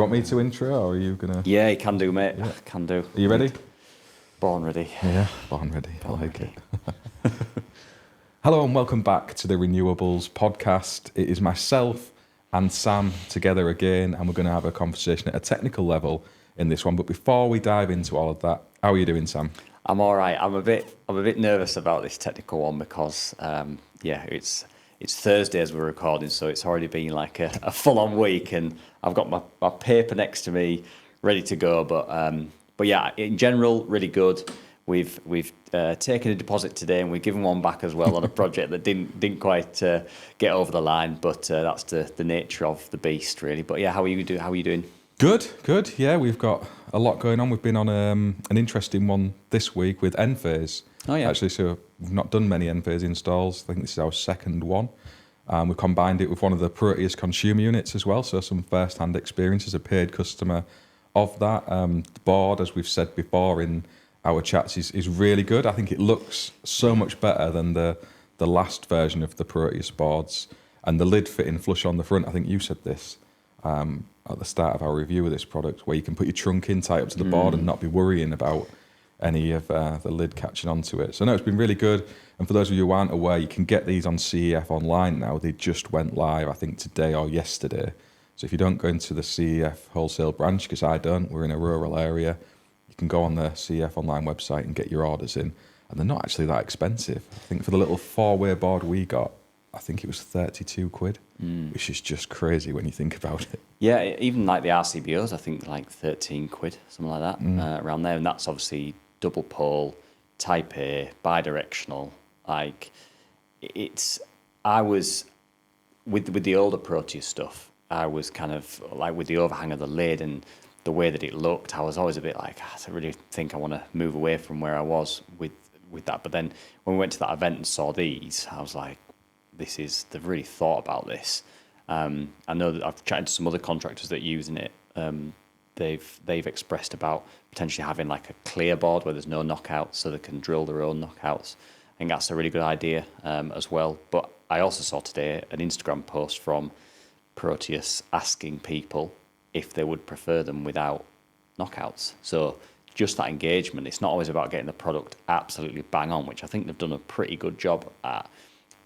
Want me to intro, or are you gonna? Yeah, you can do, mate. Yeah. Can do. Are you ready? Born ready. Yeah, born ready. I like it. Hello and welcome back to the Renewables podcast. It is myself and Sam together again, and we're going to have a conversation at a technical level in this one. But before we dive into all of that, how are you doing, Sam? I'm all right. I'm a bit nervous about this technical one because it's Thursday as we're recording, so it's already been like a full-on week, and I've got my paper next to me ready to go. But yeah, in general, really good. We've taken a deposit today, and we've given one back as well on a project that didn't quite get over the line. But that's the nature of the beast, really. But yeah, how are you doing? Good. Yeah, we've got a lot going on. We've been on an interesting one this week with Enphase. Oh yeah. Actually, so we've not done many Enphase installs. I think this is our second one. We've combined it with one of the Proteus consumer units as well, so some first-hand experience as a paid customer of that. The board, as we've said before in our chats, is really good. I think it looks so much better than the last version of the Proteus boards. And the lid fitting flush on the front, I think you said this at the start of our review of this product, where you can put your trunk in tight up to the board and not be worrying about any of the lid catching onto it. So no, it's been really good. And for those of you who aren't aware, you can get these on CEF online now. They just went live, I think, today or yesterday. So if you don't go into the CEF wholesale branch, because I don't, we're in a rural area, you can go on the CEF online website and get your orders in. And they're not actually that expensive. I think for the little 4-way board we got, I think it was 32 quid, which is just crazy when you think about it. Yeah, even like the RCBOs, I think like 13 quid, something like that, around there. And that's obviously double pole, Type A, bi-directional. Like, I was, with the older Proteus stuff, I was kind of like with the overhang of the lid and the way that it looked, I was always a bit like, I really think I want to move away from where I was with that. But then when we went to that event and saw these, I was like, they've really thought about this. I know that I've chatted to some other contractors that are using it. They've expressed about potentially having like a clear board where there's no knockouts, so they can drill their own knockouts. I think that's a really good idea as well. But I also saw today an Instagram post from Proteus asking people if they would prefer them without knockouts. So just that engagement. It's not always about getting the product absolutely bang on, which I think they've done a pretty good job at.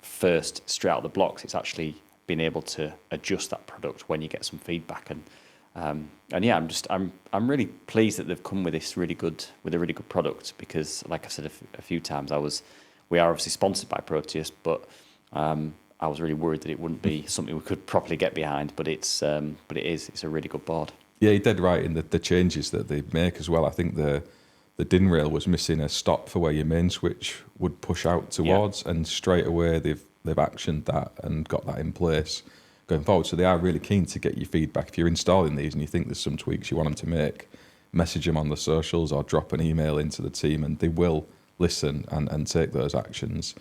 First, straight out of the blocks, it's actually being able to adjust that product when you get some feedback. And yeah, I'm really pleased that they've come with a really good product, because, like I said a few times, we are obviously sponsored by Proteus, but I was really worried that it wouldn't be something we could properly get behind. But it's a really good board. Yeah, you did right in the changes that they make as well. I think the DIN rail was missing a stop for where your main switch would push out towards, and straight away they've actioned that and got that in place going forward. So they are really keen to get your feedback. If you're installing these and you think there's some tweaks you want them to make, message them on the socials or drop an email into the team, and they will listen and take those actions.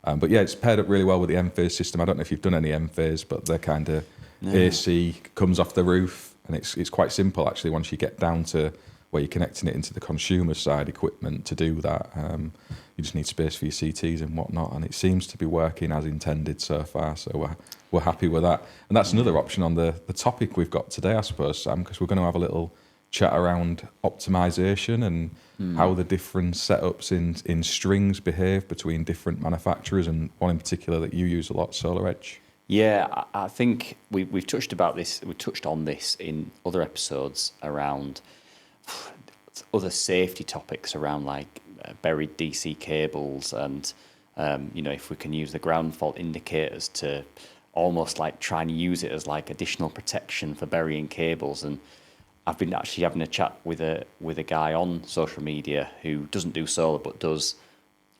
But yeah, it's paired up really well with the Enphase system. I don't know if you've done any Enphase, but they're kind of AC comes off the roof, and it's quite simple actually once you get down to where you're connecting it into the consumer side equipment to do that. You just need space for your CTs and whatnot, and it seems to be working as intended so far, so we're happy with that. And that's another option on the topic we've got today, I suppose, Sam, because we're going to have a little chat around optimization and how the different setups in strings behave between different manufacturers, and one in particular that you use a lot, SolarEdge. Yeah, I think we've touched on this in other episodes around other safety topics around like buried DC cables, and if we can use the ground fault indicators to almost like try and use it as like additional protection for burying cables. And I've been actually having a chat with a guy on social media who doesn't do solar but does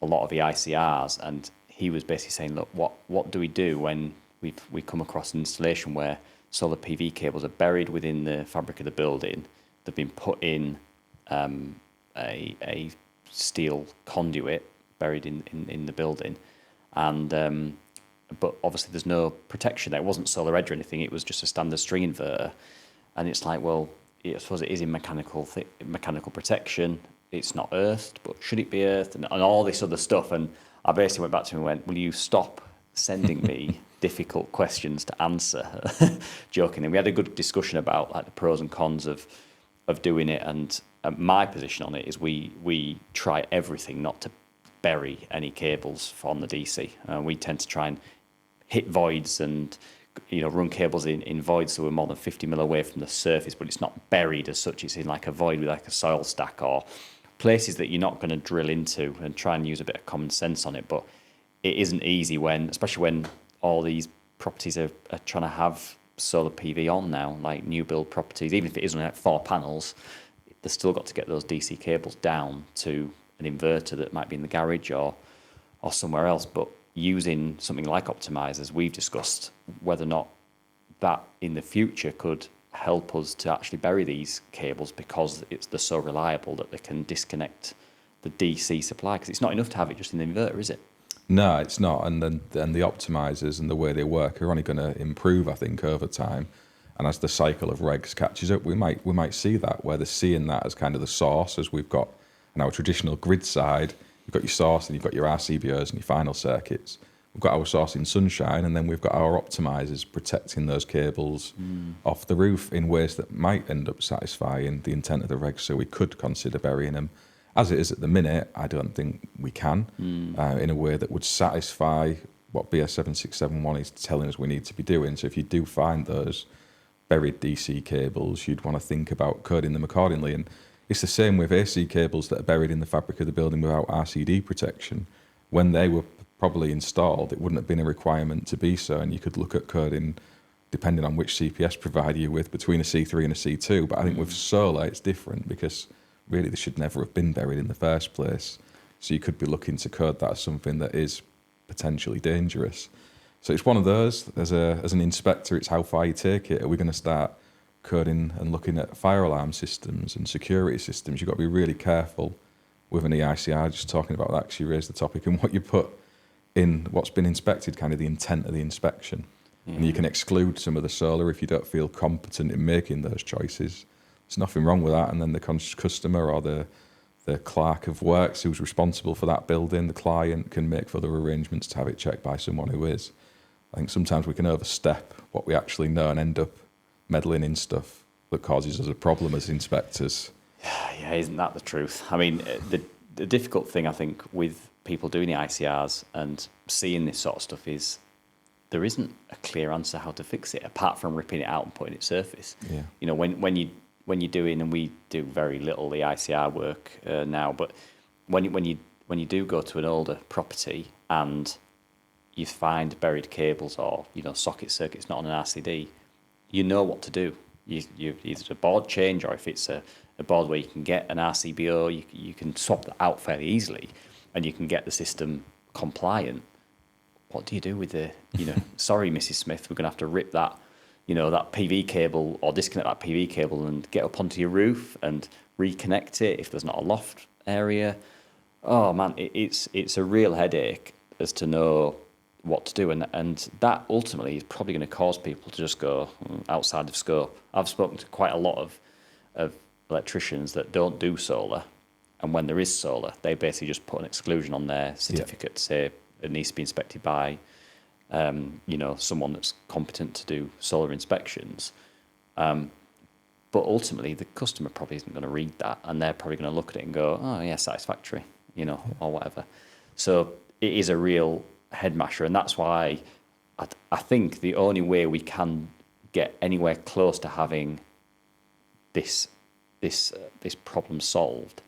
a lot of the ICRs, and he was basically saying, look, what do we do when we come across an installation where solar PV cables are buried within the fabric of the building? They've been put in a steel conduit buried in the building, and but obviously there's no protection there. It wasn't SolarEdge or anything. It was just a standard string inverter, and it's like, well, I suppose it is in mechanical protection. It's not earthed, but should it be earthed, and all this other stuff? And I basically went back to him and went, will you stop sending me difficult questions to answer. Jokingly, we had a good discussion about like the pros and cons of doing it, and my position on it is we try everything not to bury any cables on the DC. We tend to try and hit voids and run cables in voids so we're more than 50 mil away from the surface, but it's not buried as such. It's in like a void with like a soil stack or places that you're not going to drill into, and try and use a bit of common sense on it. But it isn't easy especially when all these properties are trying to have solar PV on now, like new build properties. Even if it is only like 4 panels, they've still got to get those DC cables down to an inverter that might be in the garage or somewhere else. But using something like optimizers, we've discussed whether or not that in the future could help us to actually bury these cables, because they're so reliable that they can disconnect the DC supply, because it's not enough to have it just in the inverter, is it? No, it's not. And then the optimizers and the way they work are only going to improve, I think, over time. And as the cycle of regs catches up, we might see that, where they're seeing that as kind of the source, as we've got on our traditional grid side. You've got your source and you've got your RCBOs and your final circuits. We've got our source in sunshine, and then we've got our optimizers protecting those cables off the roof in ways that might end up satisfying the intent of the regs. So we could consider burying them. As it is at the minute, I don't think we can in a way that would satisfy what BS 7671 is telling us we need to be doing. So if you do find those buried DC cables, you'd want to think about coding them accordingly. And it's the same with AC cables that are buried in the fabric of the building without RCD protection. When they were probably installed, it wouldn't have been a requirement to be so, and you could look at coding, depending on which CPS provider you're with, between a C3 and a C2. But I think with solar, it's different, because really they should never have been buried in the first place. So you could be looking to code that as something that is potentially dangerous. So it's one of those. As an inspector, it's how far you take it. Are we going to start coding and looking at fire alarm systems and security systems? You've got to be really careful with an EICR, just talking about that, because you raised the topic, and what you put in what's been inspected, kind of the intent of the inspection. And you can exclude some of the solar if you don't feel competent in making those choices. There's nothing wrong with that. And then the customer or the clerk of works who's responsible for that building, the client, can make further arrangements to have it checked by someone who is. I think sometimes we can overstep what we actually know and end up meddling in stuff that causes us a problem as inspectors. Yeah, isn't that the truth? I mean, the difficult thing, I think, with people doing the ICRs and seeing this sort of stuff is there isn't a clear answer how to fix it, apart from ripping it out and putting it surface. Yeah. When you're doing, and we do very little the ICR work now, but when you do go to an older property and you find buried cables or socket circuits not on an RCD, you know what to do. You either a board change, or if it's a board where you can get an RCBO, you can swap that out fairly easily, and you can get the system compliant. What do you do with the sorry, Mrs. Smith, we're going to have to rip that that PV cable, or disconnect that PV cable and get up onto your roof and reconnect it if there's not a loft area. Oh man, it's a real headache as to know what to do, and that ultimately is probably going to cause people to just go outside of scope. I've spoken to quite a lot of electricians that don't do solar, and when there is solar, they basically just put an exclusion on their certificate to say it needs to be inspected by someone that's competent to do solar inspections. But ultimately, the customer probably isn't going to read that, and they're probably going to look at it and go, oh yeah, satisfactory, or whatever. So it is a real head masher, and that's why I think the only way we can get anywhere close to having this problem solved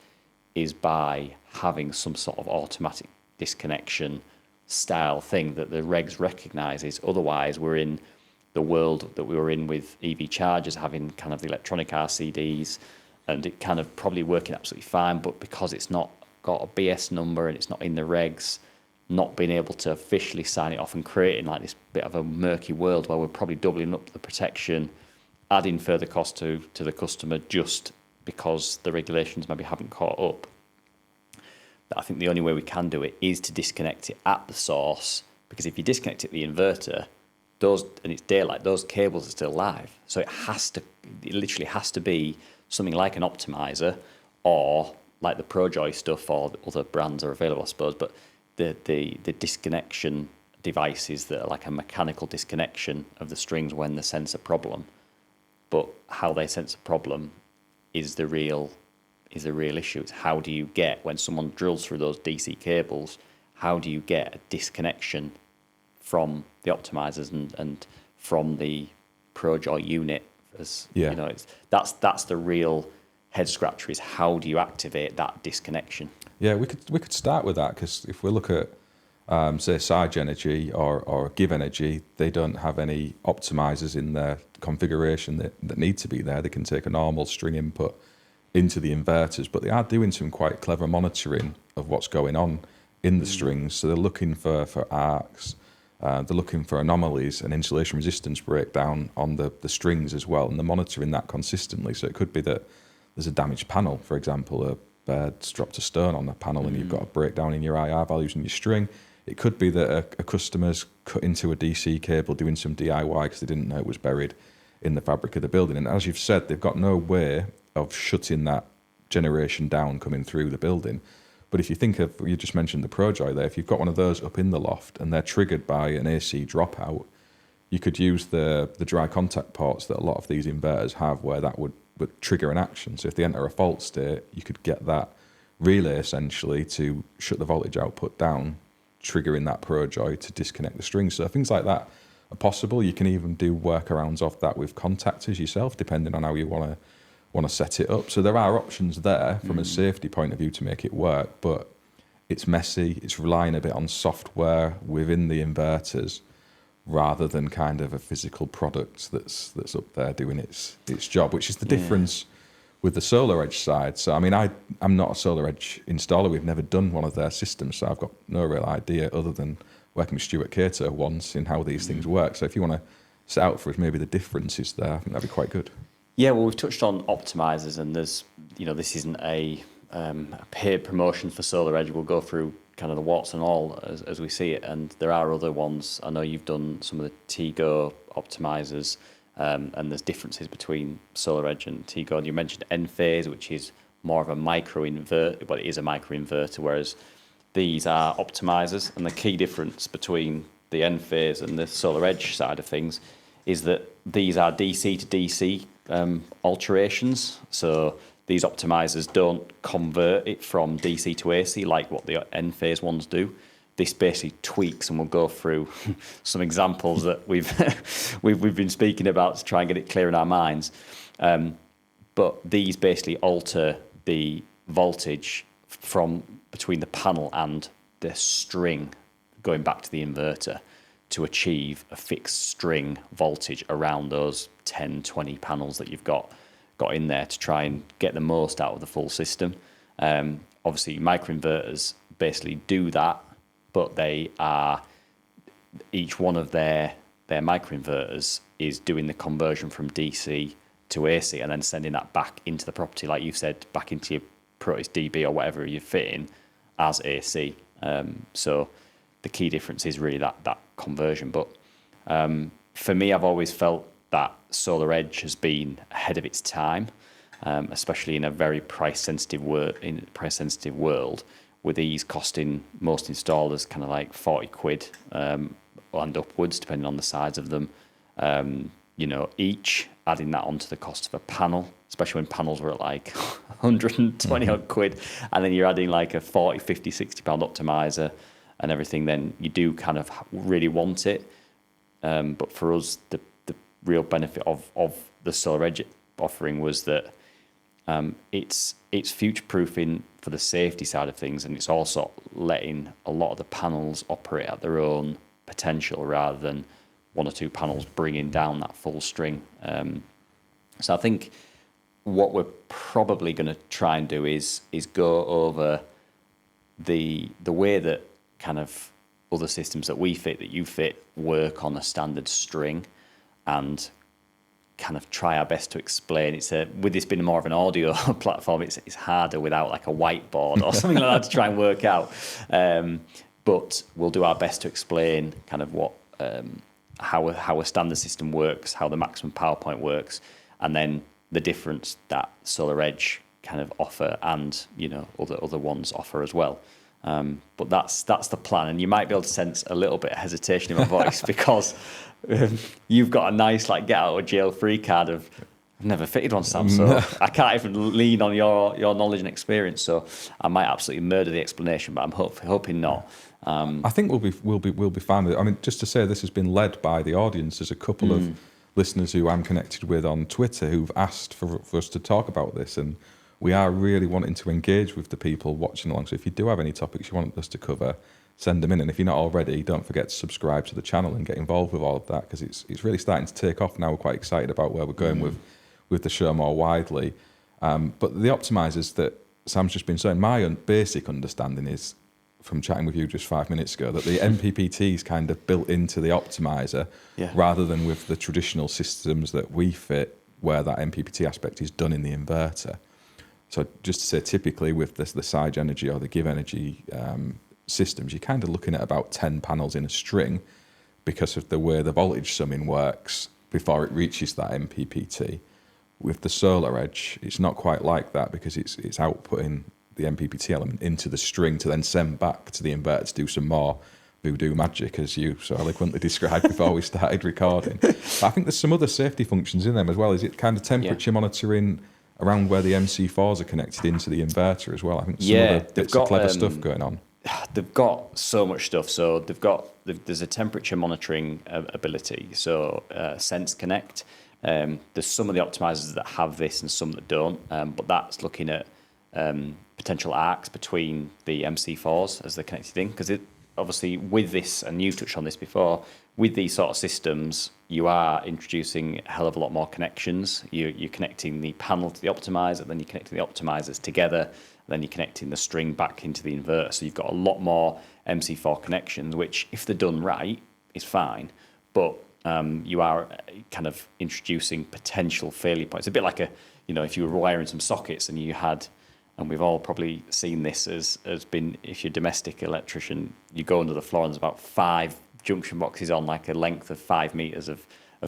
is by having some sort of automatic disconnection style thing that the regs recognises. Otherwise, we're in the world that we were in with EV chargers, having kind of the electronic RCDs, and it kind of probably working absolutely fine, but because it's not got a BS number and it's not in the regs, not being able to officially sign it off, and creating like this bit of a murky world where we're probably doubling up the protection, adding further cost to the customer just because the regulations maybe haven't caught up. I think the only way we can do it is to disconnect it at the source, because if you disconnect it at the inverter, and it's daylight, those cables are still live. So it literally has to be something like an optimizer, or like the ProJoy stuff, or other brands are available, I suppose, but the disconnection devices that are like a mechanical disconnection of the strings when they sense a problem. But how they sense a problem is the real issue. It's how do you get, when someone drills through those DC cables, how do you get a disconnection from the optimizers and from the ProJoy unit? You know, that's the real head scratcher, is how do you activate that disconnection? Yeah, we could start with that, because if we look at say Sarge Energy or Give Energy, they don't have any optimizers in their configuration that need to be there. They can take a normal string input into the inverters, but they are doing some quite clever monitoring of what's going on in the strings. So they're looking for arcs, they're looking for anomalies and insulation resistance breakdown on the strings as well, and they're monitoring that consistently. So it could be that there's a damaged panel, for example, a bird's dropped a stone on the panel and you've got a breakdown in your IR values in your string. It could be that a customer's cut into a DC cable doing some DIY because they didn't know it was buried in the fabric of the building. And as you've said, they've got no way of shutting that generation down coming through the building. But if you think of, you just mentioned the ProJoy there, if you've got one of those up in the loft and they're triggered by an AC dropout, you could use the dry contact ports that a lot of these inverters have, where that would trigger an action. So if they enter a fault state, you could get that relay essentially to shut the voltage output down, triggering that ProJoy to disconnect the strings. So things like that are possible. You can even do workarounds of that with contactors yourself, depending on how you want to set it up. So there are options there from a safety point of view to make it work, but it's messy. It's relying a bit on software within the inverters rather than kind of a physical product that's up there doing its job, which is the difference with the Solar Edge side. So, I mean, I'm not a Solar Edge installer. We've never done one of their systems, so I've got no real idea other than working with Stuart Cater once in how these things work. So if you want to set out for us maybe the differences there, I think that'd be quite good. Yeah, well, we've touched on optimizers, and there's, this isn't a paid promotion for Solar Edge. We'll go through kind of the warts and all as we see it, and there are other ones. I know you've done some of the Tego optimizers, and there's differences between Solar Edge and Tego. And you mentioned Enphase, which is more of a micro inverter, but it is a micro inverter, whereas these are optimizers. And the key difference between the Enphase and the Solar Edge side of things is that these are DC to DC alterations. So these optimizers don't convert it from DC to AC like what the Enphase ones do. This basically tweaks, and we'll go through some examples that we've been speaking about to try and get it clear in our minds. But these basically alter the voltage from between the panel and the string going back to the inverter to achieve a fixed string voltage around those 10, 20 panels that you've got in there to try and get the most out of the full system. Obviously, microinverters basically do that, but they are, each one of their microinverters is doing the conversion from DC to AC and then sending that back into the property, like you said, back into your Proteus DB or whatever you're fitting as AC. So the key difference is really that conversion. But for me, I've always felt that Solar Edge has been ahead of its time, especially in a very price-sensitive world, with these costing most installers kind of like 40 quid and upwards, depending on the size of them. Each adding that onto the cost of a panel, especially when panels were at like 120 odd quid, and then you're adding like a 40, 50, 60 pound optimizer and everything, then you do kind of really want it. But for us, the real benefit of the Solar Edge offering was that it's future-proofing for the safety side of things, and it's also letting a lot of the panels operate at their own potential rather than one or two panels bringing down that full string. So I think what we're probably going to try and do is go over the way that kind of other systems that we fit, that you fit, work on a standard string, and kind of try our best to explain. With this being more of an audio platform, it's harder without like a whiteboard or something like that to try and work out. But we'll do our best to explain kind of what how a standard system works, how the maximum power point works, and then the difference that Solar Edge kind of offer and other ones offer as well. But that's the plan, and you might be able to sense a little bit of hesitation in my voice because you've got a nice like get out of jail free card of I've never fitted one, Sam, so I can't even lean on your knowledge and experience. So I might absolutely murder the explanation, but I'm hoping not. I think we'll be fine with it. I mean, just to say, this has been led by the audience. There's a couple of listeners who I'm connected with on Twitter who've asked for us to talk about this, and we are really wanting to engage with the people watching along. So if you do have any topics you want us to cover, send them in. And if you're not already, don't forget to subscribe to the channel and get involved with all of that, because it's really starting to take off now. We're quite excited about where we're going with the show more widely. But the optimizers that Sam's just been saying, my basic understanding is, from chatting with you just 5 minutes ago, that the MPPT is kind of built into the optimizer rather than with the traditional systems that we fit, where that MPPT aspect is done in the inverter. So just to say, typically with the Sage Energy or the Give Energy systems, you're kind of looking at about 10 panels in a string because of the way the voltage summing works before it reaches that MPPT. With the Solar Edge, it's not quite like that because it's outputting the MPPT element into the string to then send back to the inverter to do some more voodoo magic, as you so eloquently described before we started recording. But I think there's some other safety functions in them as well. Is it kind of temperature monitoring around where the MC4s are connected into the inverter as well? I think some other bits of clever stuff going on. They've got so much stuff. So there's a temperature monitoring ability. So Sense Connect. There's some of the optimizers that have this and some that don't. But that's looking at potential arcs between the MC4s as they're connected in, because obviously with this, and you've touched on this before, with these sort of systems, you are introducing a hell of a lot more connections. You're connecting the panel to the optimizer, then you're connecting the optimizers together, then you're connecting the string back into the inverter. So you've got a lot more MC4 connections, which, if they're done right, is fine. But you are kind of introducing potential failure points. A bit like if you were wiring some sockets and you had, and we've all probably seen this as been, if you're a domestic electrician, you go under the floor and there's about 5 junction boxes on like a length of 5 meters of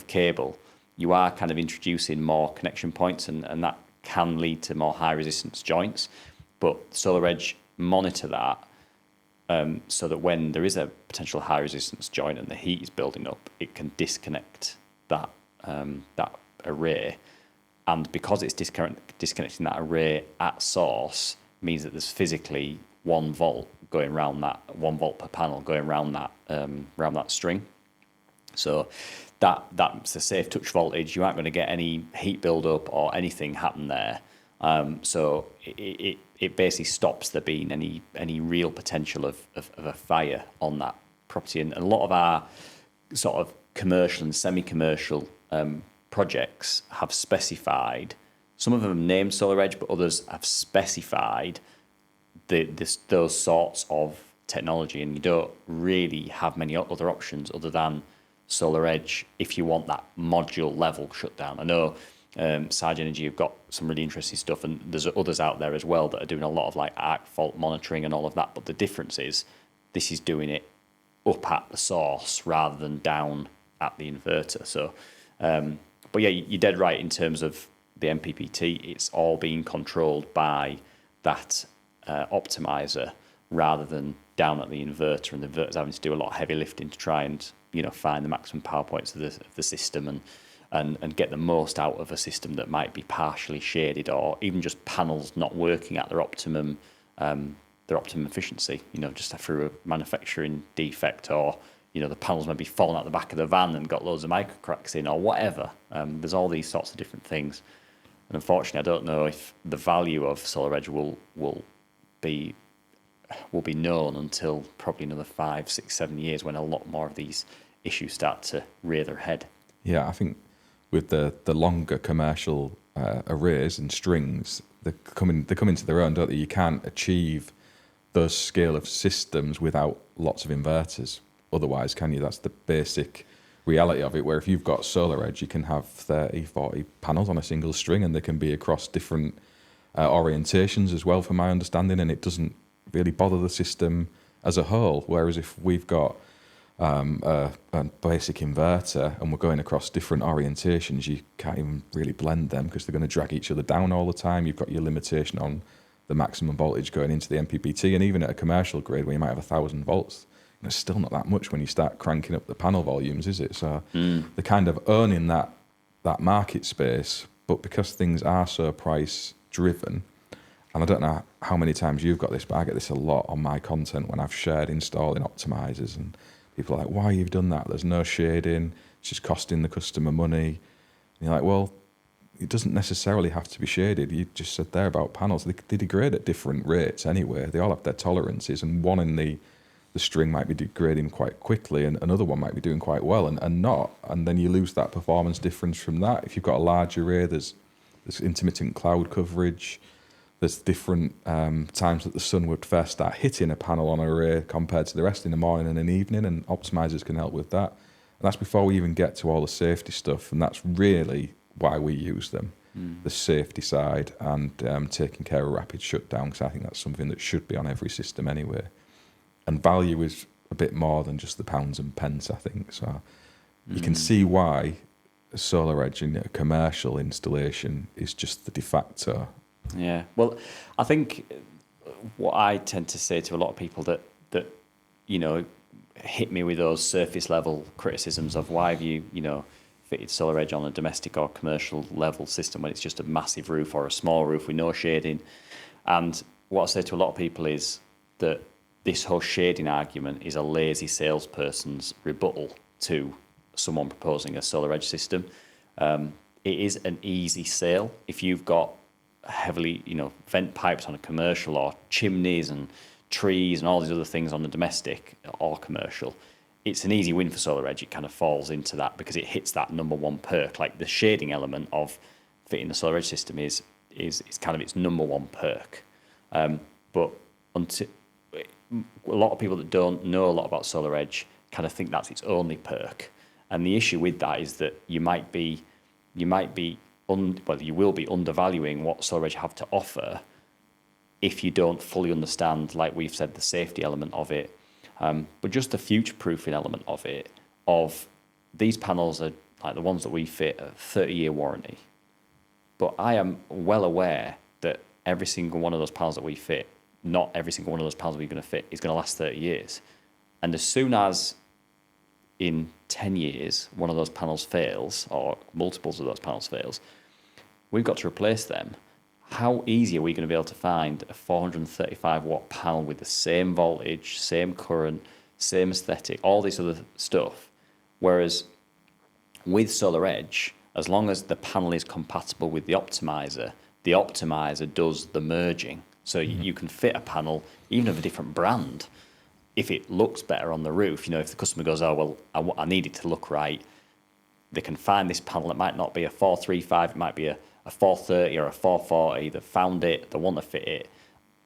cable. You are kind of introducing more connection points, and that can lead to more high resistance joints. But Solar Edge monitor that so that when there is a potential high resistance joint and the heat is building up, it can disconnect that array. And because it's disconnecting that array at source, means that there's physically 1 volt going around that, 1 volt per panel going around that string. So that's a safe touch voltage. You aren't going to get any heat build up or anything happen there. So it basically stops there being any real potential of a fire on that property. And a lot of our sort of commercial and semi-commercial projects have specified, some of them named Solar Edge, but others have specified those sorts of technology, and you don't really have many other options other than Solar Edge if you want that module level shutdown. I know Sage Energy have got some really interesting stuff, and there's others out there as well that are doing a lot of like arc fault monitoring and all of that, but the difference is this is doing it up at the source rather than down at the inverter. So but yeah, you're dead right in terms of the MPPT. It's all being controlled by that optimizer rather than down at the inverter, and the inverter's having to do a lot of heavy lifting to try and find the maximum power points of the system and get the most out of a system that might be partially shaded, or even just panels not working at their optimum efficiency. Just through a manufacturing defect, or the panels may be falling out the back of the van and got loads of micro cracks in, or whatever. There's all these sorts of different things. And unfortunately, I don't know if the value of Solar Edge will be known until probably another 5, 6, 7 years, when a lot more of these issues start to rear their head. Yeah, I think with the longer commercial arrays and strings, they come into their own, don't they? You can't achieve those scale of systems without lots of inverters. Otherwise, can you? That's the basic reality of it, where if you've got Solar Edge, you can have 30, 40 panels on a single string, and they can be across different orientations as well, from my understanding, and it doesn't really bother the system as a whole. Whereas if we've got a basic inverter and we're going across different orientations, you can't even really blend them because they're going to drag each other down all the time. You've got your limitation on the maximum voltage going into the MPPT, and even at a commercial grade where you might have 1,000 volts, it's still not that much when you start cranking up the panel volumes, is it? So they're kind of owning that market space, but because things are so price driven, and I don't know how many times you've got this, but I get this a lot on my content when I've shared installing optimizers, and people are like, why you've done that? There's no shading, it's just costing the customer money. And you're like, well, it doesn't necessarily have to be shaded. You just said there about panels. They degrade at different rates anyway. They all have their tolerances, and one in the string might be degrading quite quickly, and another one might be doing quite well and not. And then you lose that performance difference from that. If you've got a large array, there's intermittent cloud coverage. There's different times that the sun would first start hitting a panel on an array compared to the rest in the morning and in the evening, and optimizers can help with that. And that's before we even get to all the safety stuff, and that's really why we use them, the safety side and taking care of rapid shutdown, because I think that's something that should be on every system anyway. And value is a bit more than just the pounds and pence, I think. So you can see why a solar edge in a commercial installation is just the de facto. Yeah, well, I think what I tend to say to a lot of people that hit me with those surface level criticisms of why have you fitted solar edge on a domestic or commercial level system when it's just a massive roof or a small roof with no shading. And what I say to a lot of people is that this whole shading argument is a lazy salesperson's rebuttal to someone proposing a solar edge system. It is an easy sale if you've got heavily, vent pipes on a commercial, or chimneys and trees and all these other things on the domestic or commercial. It's an easy win for solar edge. It kind of falls into that because it hits that number one perk. Like the shading element of fitting the solar edge system is kind of its number one perk. But until a lot of people that don't know a lot about solar edge kind of think that's its only perk. And the issue with that is that you will be undervaluing what solar edge have to offer if you don't fully understand, like we've said, the safety element of it, but just the future-proofing element of it. Of these panels are like the ones that we fit a 30-year warranty, but I am well aware that every single one of those panels that we fit, not every single one of those panels we're going to fit is going to last 30 years. And as soon as in 10 years one of those panels fails, or multiples of those panels fails, we've got to replace them. How easy are we going to be able to find a 435 watt panel with the same voltage, same current, same aesthetic, all this other stuff? Whereas with Solar Edge, as long as the panel is compatible with the optimizer does the merging. So you can fit a panel, even of a different brand, if it looks better on the roof. If the customer goes, oh, well, I need it to look right, they can find this panel. It might not be a 435, it might be a 430 or a 440. They've found it, they want to fit it.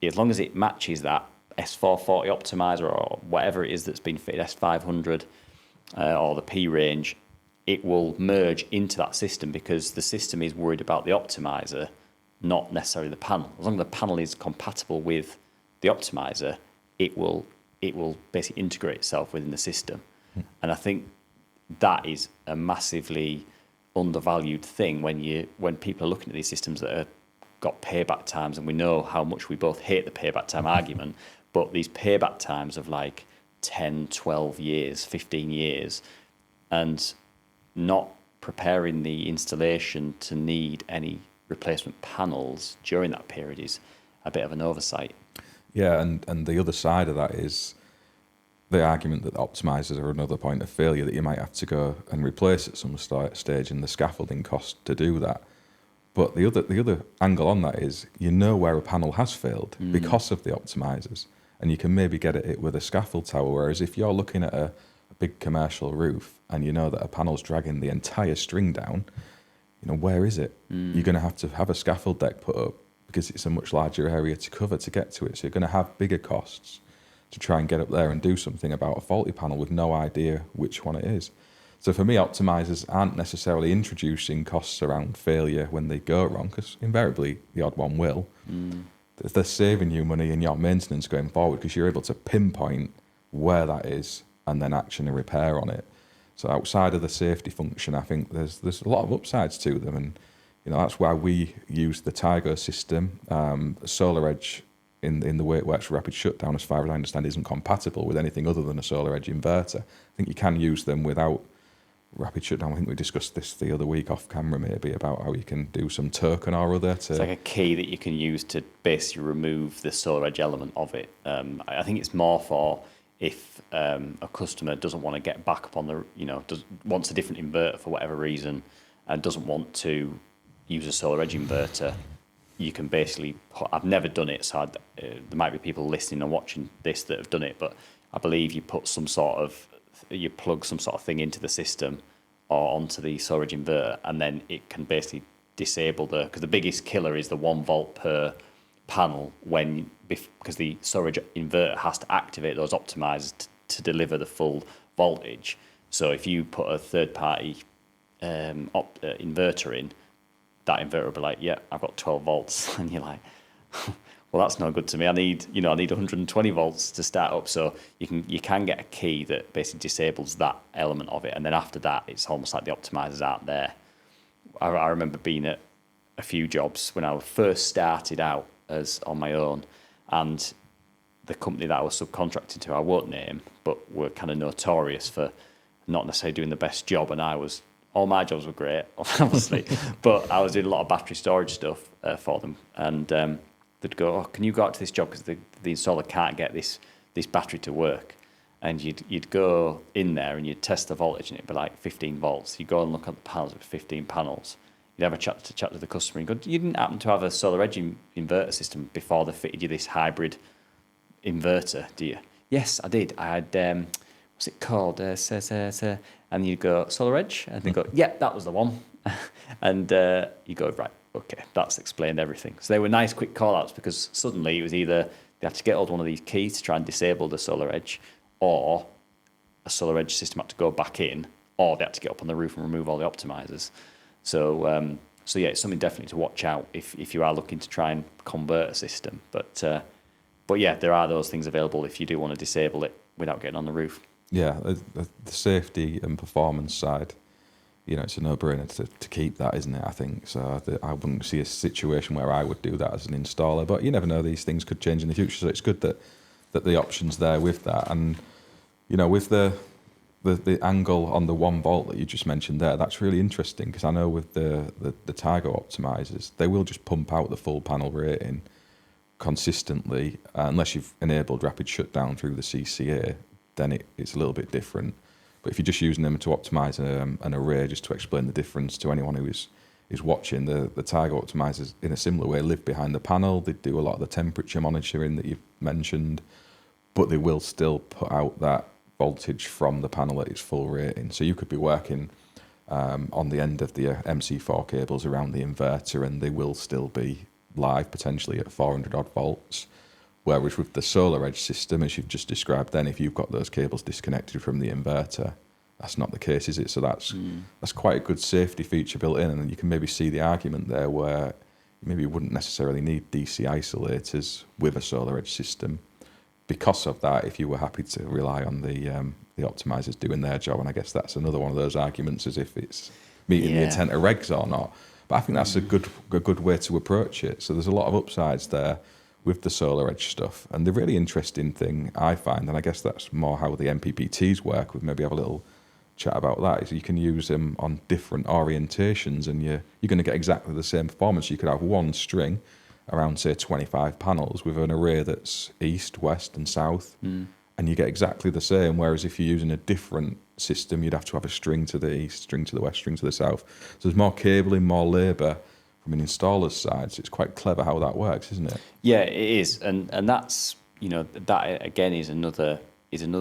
As long as it matches that S440 optimizer or whatever it is that's been fitted, S500 or the P range, it will merge into that system because the system is worried about the optimizer, not necessarily the panel. As long as the panel is compatible with the optimizer, it will basically integrate itself within the system. And I think that is a massively undervalued thing when people are looking at these systems that have got payback times, and we know how much we both hate the payback time argument, but these payback times of like 10, 12 years, 15 years, and not preparing the installation to need any replacement panels during that period is a bit of an oversight. Yeah, and the other side of that is the argument that optimizers are another point of failure, that you might have to go and replace at some stage, and the scaffolding cost to do that. But the other angle on that is where a panel has failed because of the optimizers, and you can maybe get at it with a scaffold tower. Whereas if you're looking at a big commercial roof and you know that a panel's dragging the entire string down, where is it? You're going to have a scaffold deck put up because it's a much larger area to cover to get to it. So you're going to have bigger costs to try and get up there and do something about a faulty panel with no idea which one it is. So for me, optimizers aren't necessarily introducing costs around failure when they go wrong, because invariably the odd one will. They're saving you money in your maintenance going forward because you're able to pinpoint where that is and then action a repair on it. So outside of the safety function, I think there's a lot of upsides to them. And That's why we use the Tigo system. Solar Edge, in the way it works for rapid shutdown, as far as I understand, isn't compatible with anything other than a Solar Edge inverter. I think you can use them without rapid shutdown. I think we discussed this the other week off camera, maybe, about how you can do some token or other to... It's like a key that you can use to basically remove the Solar Edge element of it. I think it's more for if a customer doesn't want to get back up on the, wants a different inverter for whatever reason and doesn't want to use a Solar Edge inverter. You can basically I've never done it, so there might be people listening and watching this that have done it, but I believe you put you plug some sort of thing into the system or onto the Solar Edge inverter, and then it can basically disable because the biggest killer is the 1 volt per panel because the Solar Edge inverter has to activate those optimizers to deliver the full voltage. So if you put a third party inverter in, that inverter will be like, yeah, I've got 12 volts. And you're like, well, that's no good to me. I need 120 volts to start up. So you can get a key that basically disables that element of it. And then after that, it's almost like the optimizers aren't there. I remember being at a few jobs when I first started out as on my own, and the company that I was subcontracting to, I won't name, but were kind of notorious for not necessarily doing the best job. And all my jobs were great, obviously, but I was doing a lot of battery storage stuff for them. And they'd go, can you go out to this job because the installer can't get this battery to work? And you'd go in there and you'd test the voltage and it'd be like 15 volts. You go and look at the panels, it was 15 panels. You'd have a chat to the customer and go, you didn't happen to have a Solar Edge inverter system before they fitted you this hybrid inverter, do you? Yes, I did. I had, what's it called? And you go, Solar Edge? And they go, yeah, that was the one. And you go, right, okay, that's explained everything. So they were nice, quick call-outs because suddenly it was either they had to get hold of one of these keys to try and disable the Solar Edge, or a Solar Edge system had to go back in, or they had to get up on the roof and remove all the optimizers. So yeah, it's something definitely to watch out if you are looking to try and convert a system. But yeah, there are those things available if you do want to disable it without getting on the roof. Yeah, the safety and performance side, it's a no-brainer to keep that, isn't it? I think so. I wouldn't see a situation where I would do that as an installer, but you never know; these things could change in the future. So it's good that the option's there with that, and with the angle on the 1 volt that you just mentioned there, that's really interesting because I know with the Tigo optimizers, they will just pump out the full panel rating consistently, unless you've enabled rapid shutdown through the CCA. Then it's a little bit different. But if you're just using them to optimize an array, just to explain the difference to anyone who is watching, the Tigo optimizers in a similar way live behind the panel. They do a lot of the temperature monitoring that you've mentioned, but they will still put out that voltage from the panel at its full rating. So you could be working on the end of the MC4 cables around the inverter, and they will still be live potentially at 400 odd volts. Whereas with the Solar Edge system, as you've just described, then if you've got those cables disconnected from the inverter, that's not the case, is it? So that's quite a good safety feature built in, and you can maybe see the argument there where maybe you wouldn't necessarily need DC isolators with a Solar Edge system because of that, if you were happy to rely on the optimizers doing their job. And I guess that's another one of those arguments, as if it's meeting the intent of regs or not. But I think that's a good way to approach it. So there's a lot of upsides there with the Solar Edge stuff. And the really interesting thing I find, and I guess that's more how the MPPTs work, we'll maybe have a little chat about that, is you can use them on different orientations and you're going to get exactly the same performance. You could have one string around, say, 25 panels with an array that's east, west and south, and you get exactly the same. Whereas if you're using a different system, you'd have to have a string to the east, string to the west, string to the south. So there's more cabling, more labour from an installer's side. So it's quite clever how that works, isn't it? Yeah, it is, and that's that again is another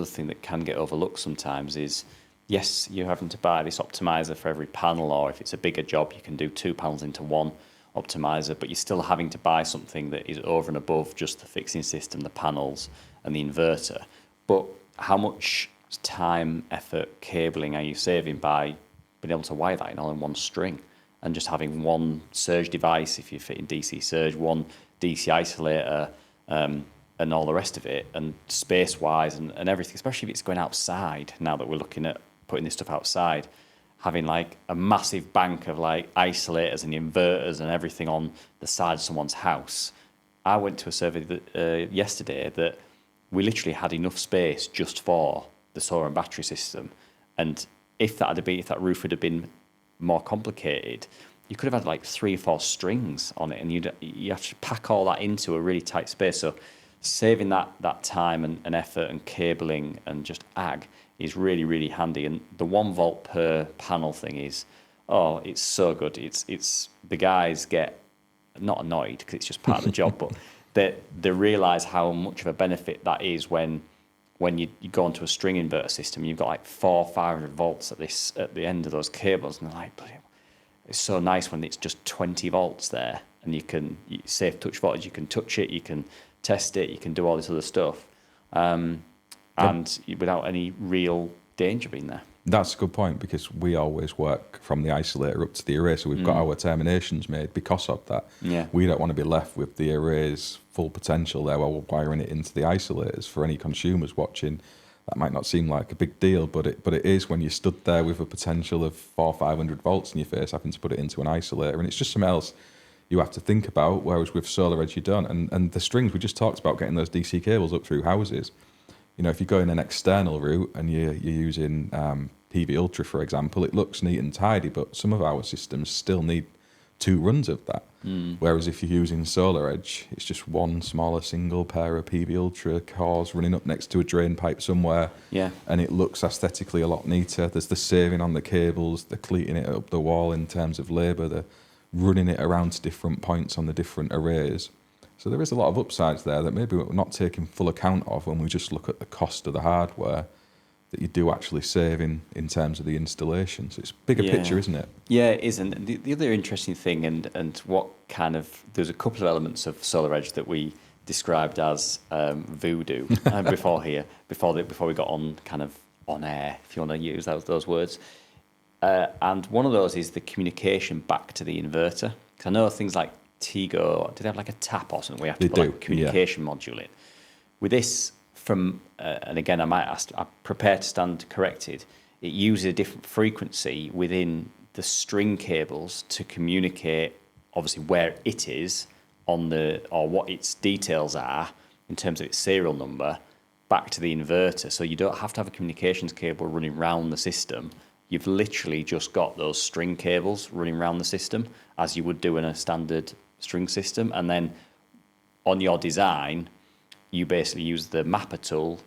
thing that can get overlooked sometimes. Is yes, you're having to buy this optimizer for every panel, or if it's a bigger job, you can do 2 panels into one optimizer, but you're still having to buy something that is over and above just the fixing system, the panels and the inverter. But how much time, effort, cabling are you saving by being able to wire that in all in one string and just having one surge device if you're fitting DC surge, one DC isolator, and all the rest of it, and space-wise and everything, especially if it's going outside, now that we're looking at putting this stuff outside, having like a massive bank of like isolators and inverters and everything on the side of someone's house. I went to a survey yesterday that we literally had enough space just for the solar and battery system. And if that roof would have been more complicated, you could have had like 3 or 4 strings on it, and you have to pack all that into a really tight space. So saving that time and effort and cabling and just ag is really, really handy. And the 1 volt per panel thing is, it's so good. It's the guys get not annoyed because it's just part of the job, but they realise how much of a benefit that is when you go onto a string inverter system. You've got like 400 or 500 volts at the end of those cables, and they're like, it's so nice when it's just 20 volts there, and you safe touch voltage. You can touch it, you can test it, you can do all this other stuff, and without any real danger being there. That's a good point, because we always work from the isolator up to the array, so we've got our terminations made because of that. Yeah. We don't want to be left with the array's full potential there while we're wiring it into the isolators. For any consumers watching, that might not seem like a big deal, but it is when you're stood there with a potential of 400 or 500 volts in your face, having to put it into an isolator, and it's just something else you have to think about, whereas with Solar Edge you don't. And the strings, we just talked about getting those DC cables up through houses. You know, if you go in an external route and you're using PV Ultra, for example, it looks neat and tidy, but some of our systems still need 2 runs of that. Whereas if you're using Solar Edge, it's just one smaller single pair of PV Ultra cores running up next to a drain pipe somewhere. Yeah. And it looks aesthetically a lot neater. There's the saving on the cables, the cleating it up the wall in terms of labour, the running it around to different points on the different arrays. So there is a lot of upsides there that maybe we're not taking full account of when we just look at the cost of the hardware that you do actually save in terms of the installation. So it's a bigger picture, isn't it? Yeah, it is. And the other interesting thing, and what kind of, there's a couple of elements of Solar Edge that we described as voodoo before we got on kind of on air, if you want to use those words. And one of those is the communication back to the inverter. Because I know things like Tigo, do they have like a tap or something? We have to put like a communication module in. With this, and again, I'm prepared to stand corrected, it uses a different frequency within the string cables to communicate, obviously, where it is or what its details are in terms of its serial number back to the inverter. So you don't have to have a communications cable running around the system. You've literally just got those string cables running around the system as you would do in a standard string system. And then on your design, you basically use the mapper tool.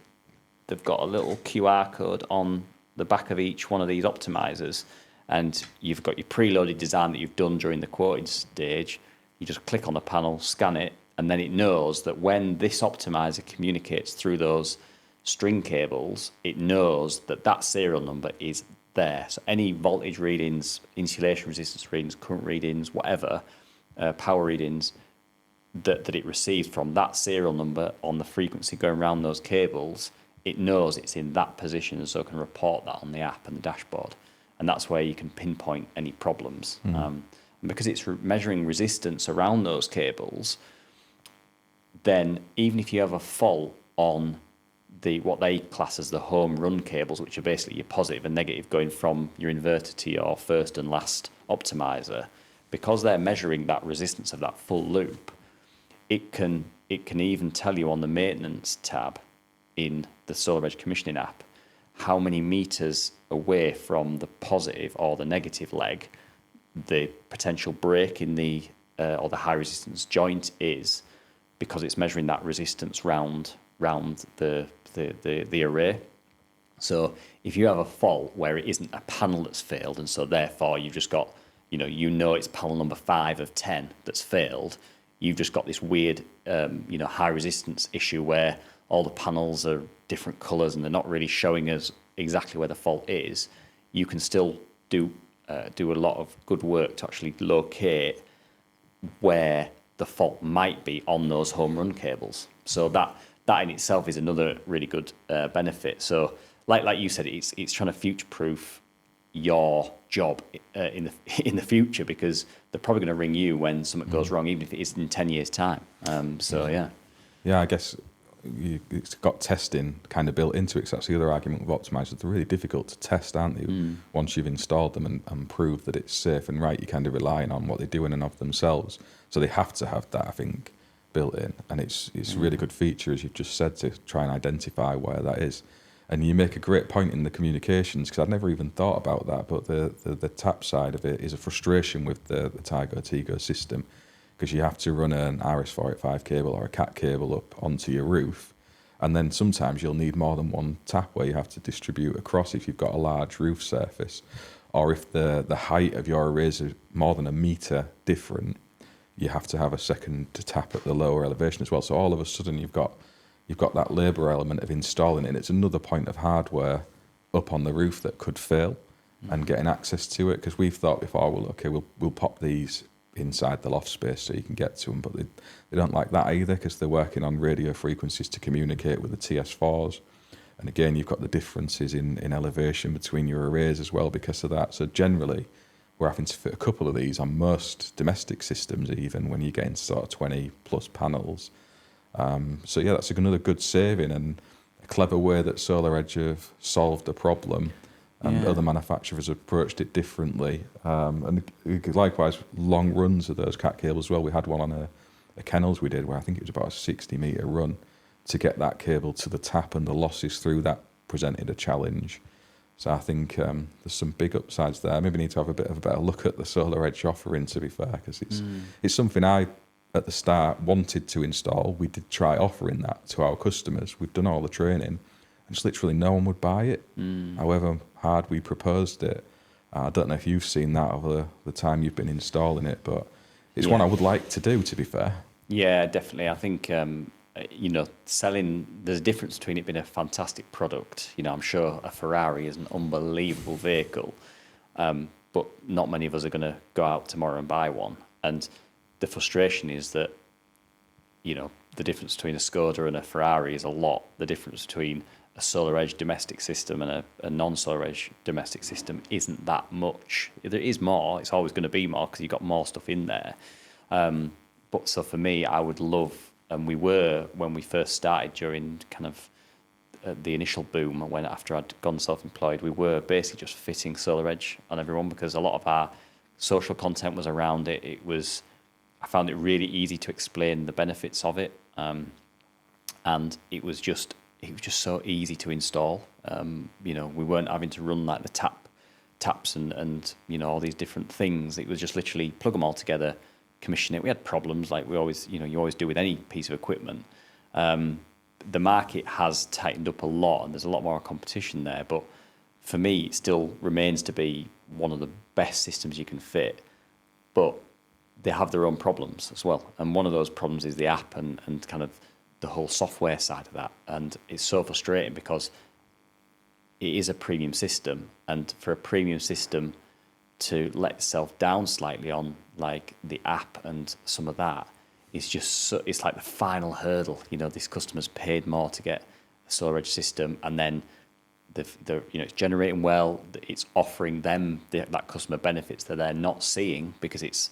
They've got a little QR code on the back of each one of these optimizers, and you've got your preloaded design that you've done during the quoting stage. You just click on the panel, scan it, and then it knows that when this optimizer communicates through those string cables, it knows that serial number is there. So any voltage readings, insulation resistance readings, current readings, whatever, power readings that it receives from that serial number on the frequency going around those cables, it knows it's in that position, and so it can report that on the app and the dashboard. And that's where you can pinpoint any problems. And because it's measuring resistance around those cables, then even if you have a fault on what they class as the home run cables, which are basically your positive and negative going from your inverter to your first and last optimizer, because they're measuring that resistance of that full loop, it can even tell you on the maintenance tab in the Solar Edge commissioning app how many meters away from the positive or the negative leg the potential break in the or the high resistance joint is, because it's measuring that resistance round the array. So if you have a fault where it isn't a panel that's failed, and so therefore you've just got, it's panel number 5 of 10 that's failed, you've just got this weird, high resistance issue where all the panels are different colours and they're not really showing us exactly where the fault is. You can still do a lot of good work to actually locate where the fault might be on those home run cables. So that in itself is another really good benefit. So like you said, it's trying to future-proof your job in the future, because they're probably going to ring you when something goes wrong, even if it is in 10 years' time. Yeah, I guess it's got testing kind of built into it. 'Cause that's the other argument with optimizers. They're really difficult to test, aren't they? Once you've installed them and prove that it's safe and right, you're kind of relying on what they do in and of themselves. So they have to have that, I think, built in. And it's a really good feature, as you've just said, to try and identify where that is. And you make a great point in the communications, because I'd never even thought about that, but the tap side of it is a frustration with the Tigo system, because you have to run an RS485 cable or a CAT cable up onto your roof, and then sometimes you'll need more than one tap where you have to distribute across if you've got a large roof surface, or if the height of your arrays is more than a metre different, you have to have a second tap at the lower elevation as well. So all of a sudden you've got that labour element of installing it, and it's another point of hardware up on the roof that could fail, and getting access to it, because we've thought before, well, okay, we'll pop these inside the loft space so you can get to them, but they don't like that either, because they're working on radio frequencies to communicate with the TS4s, and again you've got the differences in elevation between your arrays as well because of that. So generally we're having to fit a couple of these on most domestic systems, even when you get into sort of 20 plus panels. So yeah, that's another good saving and a clever way that SolarEdge have solved a problem, and other manufacturers have approached it differently. And likewise, long runs of those CAT cables as well. We had one on a kennels we did where I think it was about a 60-metre run to get that cable to the tap, and the losses through that presented a challenge. So I think there's some big upsides there. Maybe need to have a bit of a better look at the SolarEdge offering, to be fair, because it's something I, at the start, wanted to install. We did try offering that to our customers. We've done all the training, and just literally no one would buy it, however hard we proposed it. I don't know if you've seen that over the time you've been installing it, but it's one I would like to do, to be fair. Yeah, definitely. I think, selling, there's a difference between it being a fantastic product. I'm sure a Ferrari is an unbelievable vehicle, but not many of us are going to go out tomorrow and buy one. And the frustration is that, the difference between a Skoda and a Ferrari is a lot. The difference between a SolarEdge domestic system and a non-SolarEdge domestic system isn't that much. There is more. It's always going to be more because you've got more stuff in there. But so for me, I would love, and we were, when we first started during kind of the initial boom, after I'd gone self-employed, we were basically just fitting SolarEdge on everyone, because a lot of our social content was around it. I found it really easy to explain the benefits of it, and it was just so easy to install. We weren't having to run like the taps and all these different things. It was just literally plug them all together, commission it. We had problems like we always, you always do with any piece of equipment. The market has tightened up a lot, and there's a lot more competition there. But for me, it still remains to be one of the best systems you can fit. But they have their own problems as well. And one of those problems is the app and kind of the whole software side of that. And it's so frustrating because it is a premium system. And for a premium system to let itself down slightly on like the app and some of that, it's just it's like the final hurdle. This customer's paid more to get a SolarEdge system, and then it's generating well. It's offering them that customer benefits that they're not seeing, because it's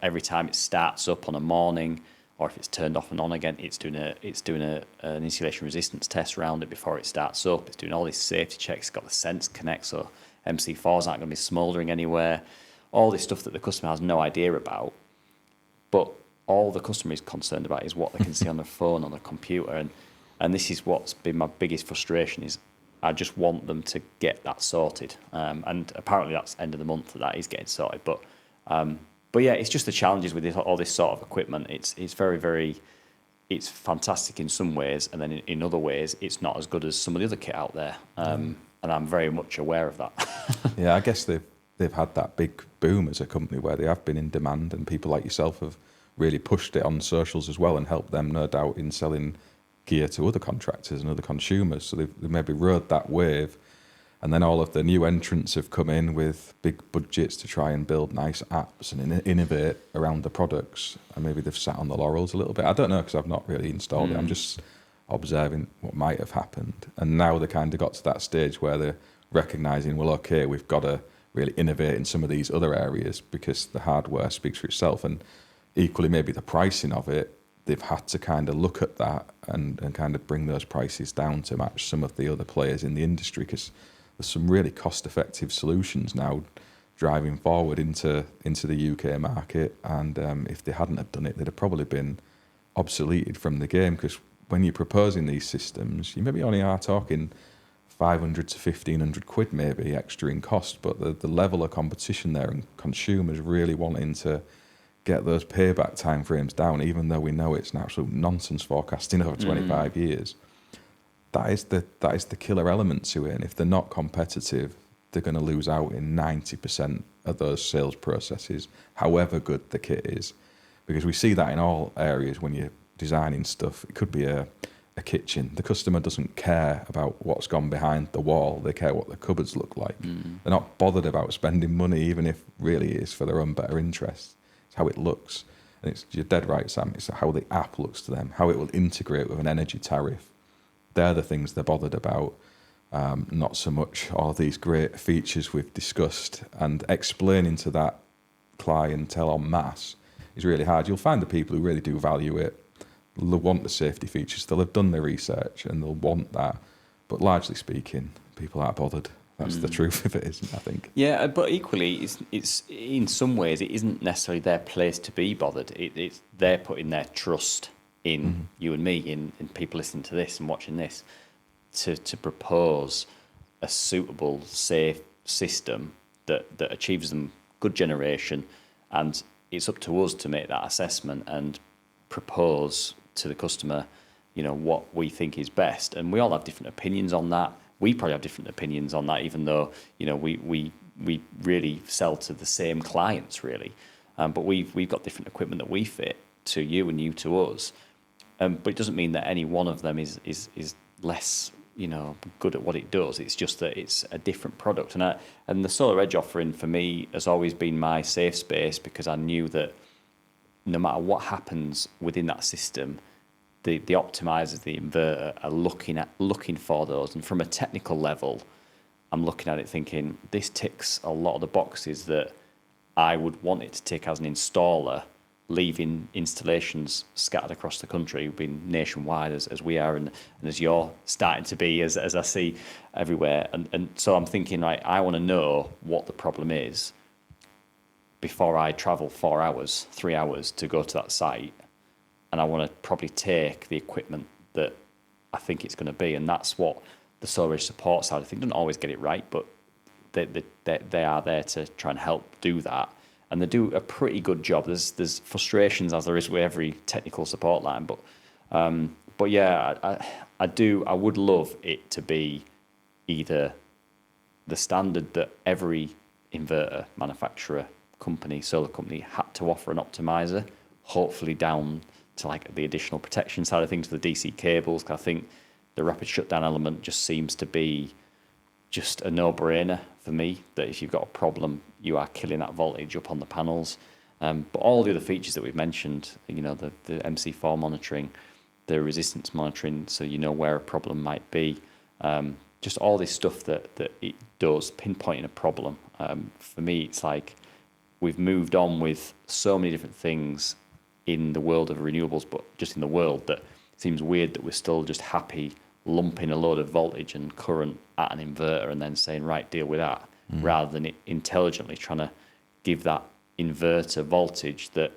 every time it starts up on a morning, or if it's turned off and on again, it's doing an insulation resistance test around it before it starts up. It's doing all these safety checks. It's got the Sense Connect, so MC4s aren't going to be smouldering anywhere. All this stuff that the customer has no idea about, but all the customer is concerned about is what they can see on their phone, on their computer, and this is what's been my biggest frustration. Is I just want them to get that sorted, and apparently that's end of the month that is getting sorted. But yeah, it's just the challenges with all this sort of equipment. It's very, very, it's fantastic in some ways, and then in other ways, it's not as good as some of the other kit out there. And I'm very much aware of that. Yeah, I guess they've had that big boom as a company where they have been in demand, and people like yourself have really pushed it on socials as well, and helped them, no doubt, in selling gear to other contractors and other consumers. So they've maybe rode that wave. And then all of the new entrants have come in with big budgets to try and build nice apps and innovate around the products. And maybe they've sat on the laurels a little bit. I don't know, because I've not really installed it. I'm just observing what might have happened. And now they kind of got to that stage where they're recognising, well, okay, we've got to really innovate in some of these other areas, because the hardware speaks for itself. And equally, maybe the pricing of it, they've had to kind of look at that and kind of bring those prices down to match some of the other players in the industry, because there's some really cost-effective solutions now driving forward into the UK market. And if they hadn't have done it, they'd have probably been obsoleted from the game, because when you're proposing these systems, you maybe only are talking 500 to 1,500 quid maybe extra in cost, but the level of competition there and consumers really wanting to get those payback timeframes down, even though we know it's an absolute nonsense forecasting over 25 years. That is the killer element to it. And if they're not competitive, they're going to lose out in 90% of those sales processes, however good the kit is. Because we see that in all areas when you're designing stuff. It could be a kitchen. The customer doesn't care about what's gone behind the wall. They care what the cupboards look like. They're not bothered about spending money, even if really it is for their own better interests. It's how it looks. And you're dead right, Sam. It's how the app looks to them, how it will integrate with an energy tariff. They're the things they're bothered about. Not so much all these great features we've discussed, and explaining to that clientele en masse is really hard. You'll find the people who really do value it, they'll want the safety features, they'll have done their research and they'll want that. But largely speaking, people aren't bothered. That's the truth of it, isn't it, I think? Yeah, but equally, it's in some ways, it isn't necessarily their place to be bothered. It's they're putting their trust in you and me, in people listening to this and watching this, to propose a suitable, safe system that achieves them good generation. And it's up to us to make that assessment and propose to the customer, what we think is best. And we all have different opinions on that. We probably have different opinions on that, even though, we really sell to the same clients, really. But we've got different equipment that we fit to you and you to us. But it doesn't mean that any one of them is less, good at what it does. It's just that it's a different product. And the Solar Edge offering for me has always been my safe space, because I knew that no matter what happens within that system, the optimizers, the inverter, are looking for those. And from a technical level, I'm looking at it thinking, this ticks a lot of the boxes that I would want it to tick as an installer, leaving installations scattered across the country, being nationwide as we are, and as you're starting to be, as I see everywhere. And so I'm thinking, right, I want to know what the problem is before I travel 4 hours, 3 hours to go to that site. And I want to probably take the equipment that I think it's going to be. And that's what the Solar Edge support side, I think, doesn't always get it right, but they are there to try and help do that. And they do a pretty good job. There's frustrations, as there is with every technical support line, but yeah, I would love it to be either the standard that every inverter manufacturer company, solar company, had to offer an optimizer, hopefully down to like the additional protection side of things for the DC cables. 'Cause I think the rapid shutdown element just seems to be just a no-brainer for me, that if you've got a problem, you are killing that voltage up on the panels. But all the other features that we've mentioned, the MC4 monitoring, the resistance monitoring, so you know where a problem might be, just all this stuff that it does, pinpointing a problem. For me, it's like we've moved on with so many different things in the world of renewables, but just in the world, that it seems weird that we're still just happy lumping a load of voltage and current at an inverter and then saying, right, deal with that, rather than intelligently trying to give that inverter voltage that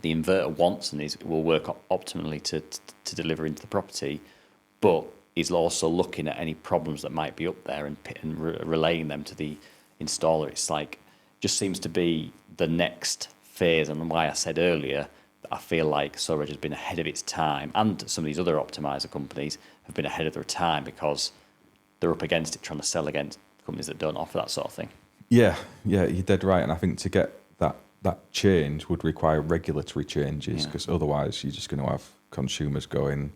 the inverter wants and will work optimally to deliver into the property, but is also looking at any problems that might be up there and relaying them to the installer. It's like, just seems to be the next phase, and why I said earlier that I feel like Solar Edge has been ahead of its time, and some of these other optimizer companies have been ahead of their time, because they're up against it, trying to sell against companies that don't offer that sort of thing. Yeah, you're dead right. And I think to get that change would require regulatory changes, because otherwise you're just going to have consumers going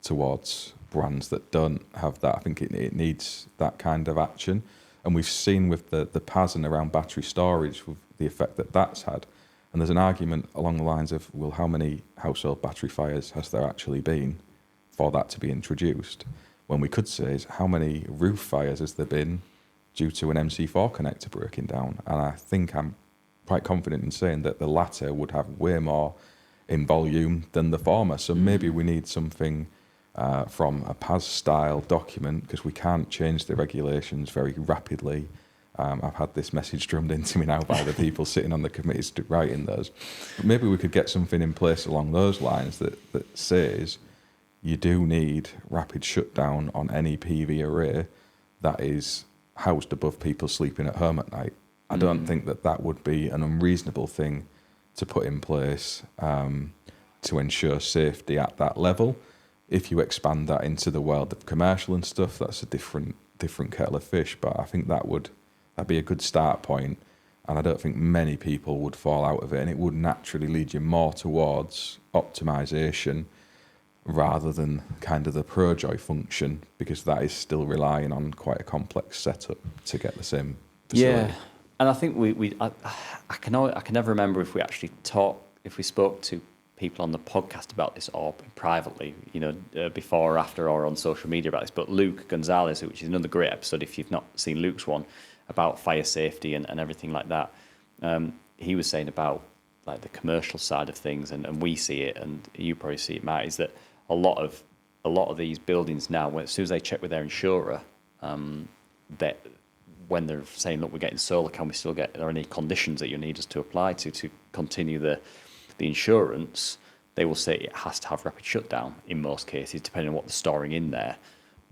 towards brands that don't have that. I think it needs that kind of action. And we've seen with the PAS and around battery storage, with the effect that that's had. And there's an argument along the lines of, well, how many household battery fires has there actually been for that to be introduced? When we could say is, how many roof fires has there been due to an MC4 connector breaking down? And I think I'm quite confident in saying that the latter would have way more in volume than the former. So maybe we need something from a PAS-style document, because we can't change the regulations very rapidly. I've had this message drummed into me now by the people sitting on the committees writing those. But maybe we could get something in place along those lines that says you do need rapid shutdown on any PV array that is housed above people sleeping at home at night. I don't think that would be an unreasonable thing to put in place to ensure safety at that level. If you expand that into the world of commercial and stuff, that's a different kettle of fish. But I think that'd be a good start point, and I don't think many people would fall out of it, and it would naturally lead you more towards optimization rather than kind of the ProJoy function, because that is still relying on quite a complex setup to get the same facility. Yeah, and I think I can never remember if we spoke to people on the podcast about this or privately, before or after or on social media about this. But Luke Gonzalez, which is another great episode if you've not seen Luke's one about fire safety and everything like that, he was saying about like the commercial side of things, and we see it, and you probably see it, Matt, is that a lot of these buildings now, as soon as they check with their insurer, that when they're saying, look, we're getting solar, can we still are there any conditions that you need us to apply to continue the insurance, they will say it has to have rapid shutdown in most cases, depending on what they're storing in there.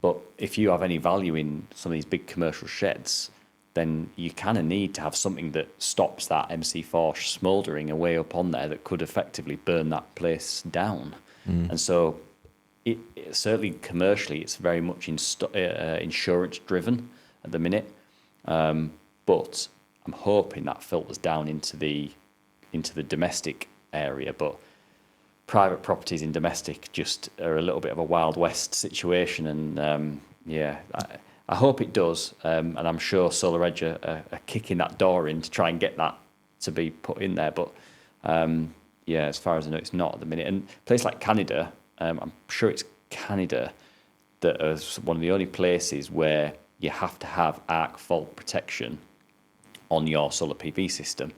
But if you have any value in some of these big commercial sheds, then you kind of need to have something that stops that MC4 smouldering away up on there that could effectively burn that place down. And so it certainly commercially, it's very much insurance driven at the minute. But I'm hoping that filters down into the domestic area. But private properties in domestic just are a little bit of a Wild West situation. And I hope it does. And I'm sure Solar Edge are kicking that door in to try and get that to be put in there. But as far as I know, it's not at the minute. And a place like Canada, I'm sure it's Canada that is one of the only places where you have to have arc fault protection on your solar PV system.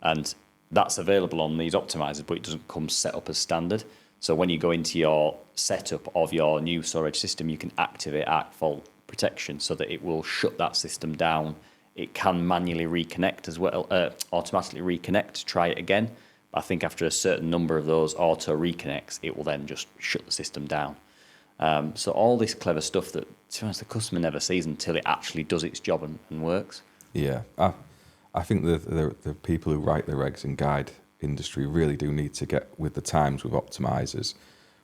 And that's available on these optimizers, but it doesn't come set up as standard. So when you go into your setup of your new storage system, you can activate arc fault protection so that it will shut that system down. It can manually reconnect as well, automatically reconnect to try it again. I think after a certain number of those auto reconnects, it will then just shut the system down. So all this clever stuff that, to be honest, the customer never sees until it actually does its job and works. Yeah, I think the people who write the regs and guide industry really do need to get with the times with optimizers.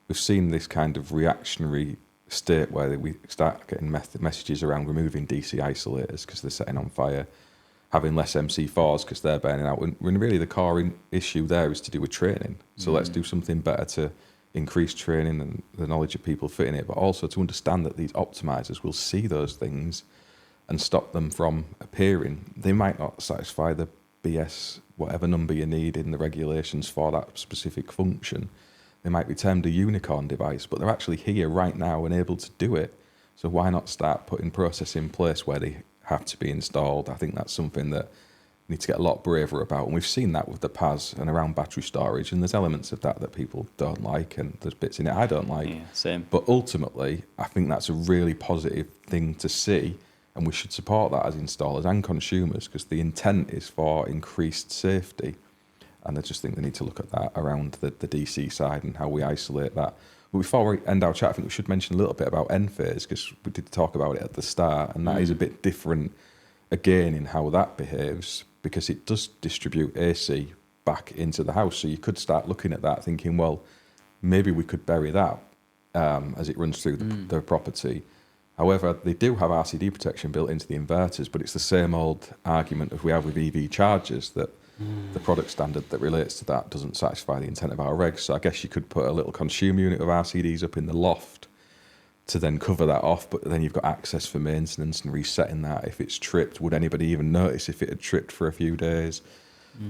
We've seen this kind of reactionary state where we start getting messages around removing DC isolators because they're setting on fire, having less MC4s because they're burning out, when really the core issue there is to do with training. So let's do something better to increase training and the knowledge of people fitting it, but also to understand that these optimizers will see those things and stop them from appearing. They might not satisfy the BS, whatever number you need in the regulations for that specific function. They might be termed a unicorn device, but they're actually here right now and able to do it. So why not start putting process in place where they have to be installed? I think that's something that we need to get a lot braver about. And we've seen that with the PAS and around battery storage, and there's elements of that people don't like, and there's bits in it I don't like. Yeah, same. But ultimately, I think that's a really positive thing to see, and we should support that as installers and consumers, because the intent is for increased safety. And I just think they need to look at that around the DC side and how we isolate that. But before we end our chat, I think we should mention a little bit about N-phase, because we did talk about it at the start, and that is a bit different again in how that behaves, because it does distribute AC back into the house. So you could start looking at that thinking, well, maybe we could bury that as it runs through the property. However, they do have RCD protection built into the inverters, but it's the same old argument as we have with EV chargers, that the product standard that relates to that doesn't satisfy the intent of our regs. So I guess you could put a little consumer unit of RCDs up in the loft to then cover that off, but then you've got access for maintenance and resetting that. If it's tripped, would anybody even notice if it had tripped for a few days?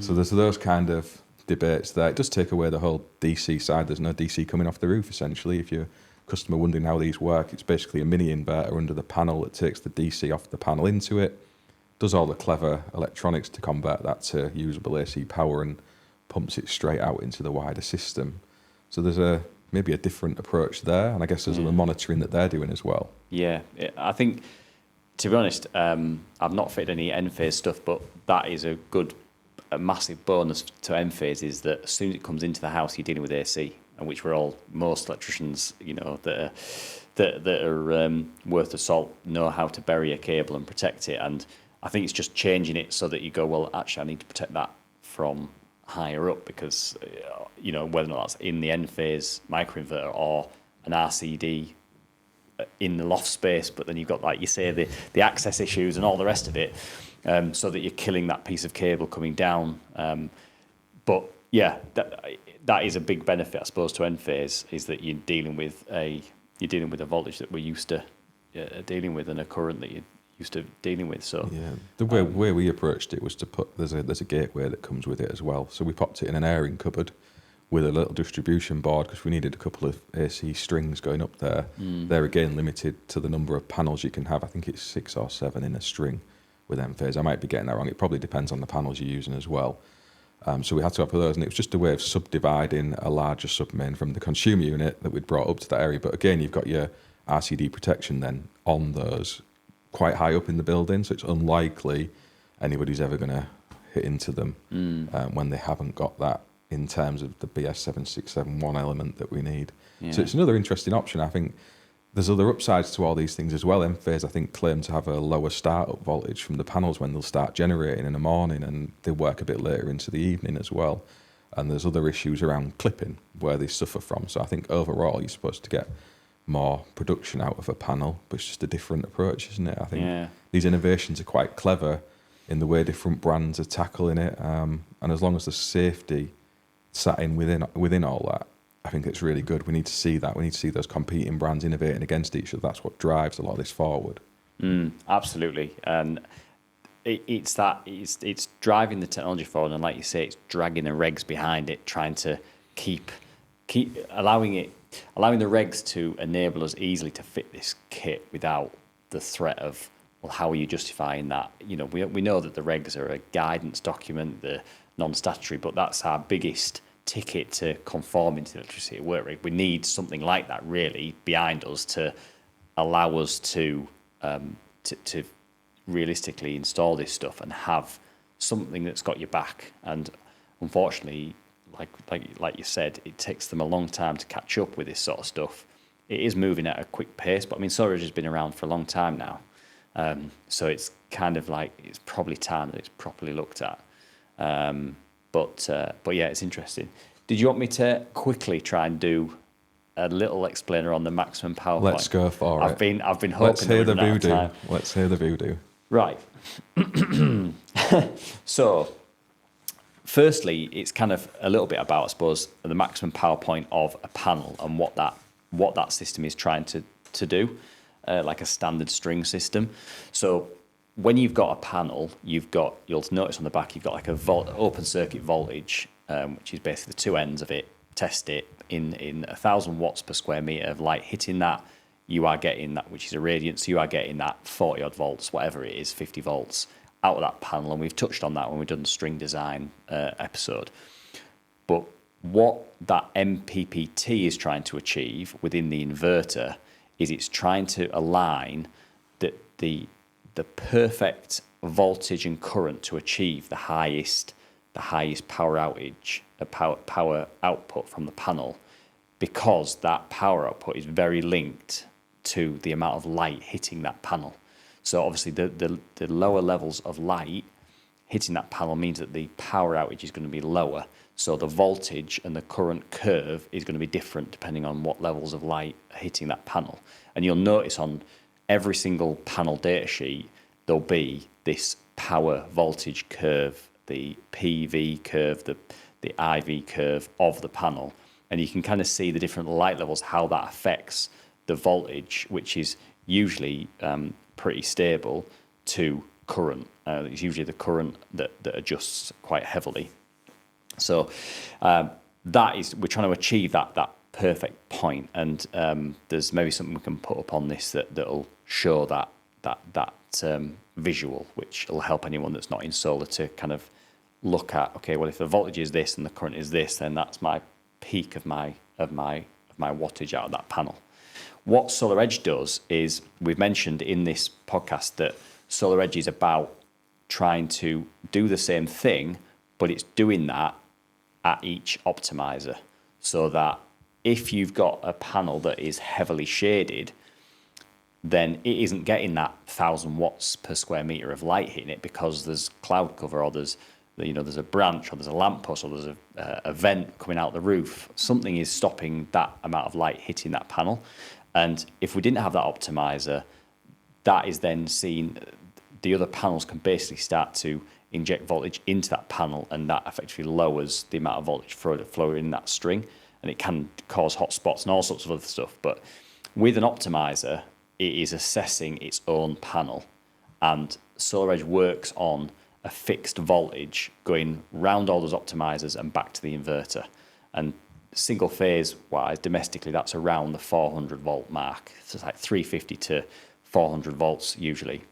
So there's those kind of debates there. It does take away the whole DC side. There's no DC coming off the roof, essentially. If you're a customer wondering how these work, it's basically a mini inverter under the panel that takes the DC off the panel into it, does all the clever electronics to convert that to usable AC power and pumps it straight out into the wider system. So there's maybe a different approach there, and I guess there's the monitoring that they're doing as well. Yeah, I think, to be honest, I've not fitted any Enphase stuff, but that is a massive bonus to Enphase, is that as soon as it comes into the house, you're dealing with AC, and which most electricians, that are worth the salt know how to bury a cable and protect it. And I think it's just changing it so that you go, well, actually, I need to protect that from higher up, because whether or not that's in the Enphase microinverter or an RCD in the loft space, but then you've got, like you say, the access issues and all the rest of it, so that you're killing that piece of cable coming down. But yeah, that is a big benefit, I suppose, to Enphase, is that you're dealing with a voltage that we're used to dealing with, and a current that you're used to dealing with. So yeah, the way we approached it was to put there's a gateway that comes with it as well. So we popped it in an airing cupboard with a little distribution board, because we needed a couple of AC strings going up there. They're again limited to the number of panels you can have. I think it's 6 or 7 in a string with Enphase. I might be getting that wrong. It probably depends on the panels you're using as well. So we had to have those, and it was just a way of subdividing a larger submain from the consumer unit that we'd brought up to that area. But again, you've got your RCD protection then on those quite high up in the building, so it's unlikely anybody's ever going to hit into them when they haven't got that in terms of the BS7671 element that we need. Yeah. So it's another interesting option. I think there's other upsides to all these things as well. Enphase, I think, claim to have a lower startup voltage from the panels when they'll start generating in the morning, and they work a bit later into the evening as well. And there's other issues around clipping where they suffer from. So I think overall you're supposed to get more production out of a panel, but it's just a different approach, isn't it? I think these innovations are quite clever in the way different brands are tackling it. And as long as the safety sat in within all that, I think it's really good. We need to see that. We need to see those competing brands innovating against each other. That's what drives a lot of this forward. Absolutely. And it's driving the technology forward, and like you say, it's dragging the regs behind it, trying to keep allowing the regs to enable us easily to fit this kit without the threat of, well, how are you justifying that? We know that the regs are a guidance document, the non-statutory, but that's our biggest ticket to conforming to the electricity work rate. We need something like that really behind us to allow us to realistically install this stuff and have something that's got your back. And unfortunately, like you said, it takes them a long time to catch up with this sort of stuff. It is moving at a quick pace, but I mean, storage has been around for a long time now, so it's kind of like it's probably time that it's properly looked at. But yeah, it's interesting. Did you want me to quickly try and do a little explainer on the maximum power point? Let's go for it. I've been hoping. Let's hear the voodoo. Let's hear the voodoo. Right. So, firstly, it's kind of a little bit about, I suppose, the maximum power point of a panel and what that system is trying to do, like a standard string system. So, when you've got a panel, you'll notice on the back you've got like a open circuit voltage, which is basically the two ends of it. Test it in 1,000 watts per square meter of light hitting that. You are getting that, which is a radiant. So you are getting that 40 odd volts, whatever it is, 50 volts out of that panel. And we've touched on that when we've done the string design episode. But what that MPPT is trying to achieve within the inverter is it's trying to align the perfect voltage and current to achieve the highest power output from the panel, because that power output is very linked to the amount of light hitting that panel. So obviously the lower levels of light hitting that panel means that the power outage is going to be lower. So the voltage and the current curve is going to be different depending on what levels of light are hitting that panel. And you'll notice on every single panel data sheet, there'll be this power voltage curve, the PV curve, the IV curve of the panel. And you can kind of see the different light levels, how that affects the voltage, which is usually pretty stable, to current. It's usually the current that adjusts quite heavily. So we're trying to achieve that perfect point. And there's maybe something we can put up on this that'll show that visual, which will help anyone that's not in solar to kind of look at, okay, well, if the voltage is this and the current is this, then that's my peak of my wattage out of that panel. What Solar Edge does is, we've mentioned in this podcast that Solar Edge is about trying to do the same thing, but it's doing that at each optimizer, so that if you've got a panel that is heavily shaded, then it isn't getting that 1,000 watts per square meter of light hitting it, because there's cloud cover, or there's a branch, or there's a lamppost, or there's a vent coming out the roof. Something is stopping that amount of light hitting that panel. And if we didn't have that optimizer, that is then seen, the other panels can basically start to inject voltage into that panel, and that effectively lowers the amount of voltage flowing in that string, and it can cause hot spots and all sorts of other stuff. But with an optimizer, it is assessing its own panel, and Solar Edge works on a fixed voltage going round all those optimizers and back to the inverter. And single phase wise, domestically, that's around the 400 volt mark. So it's like 350 to 400 volts usually.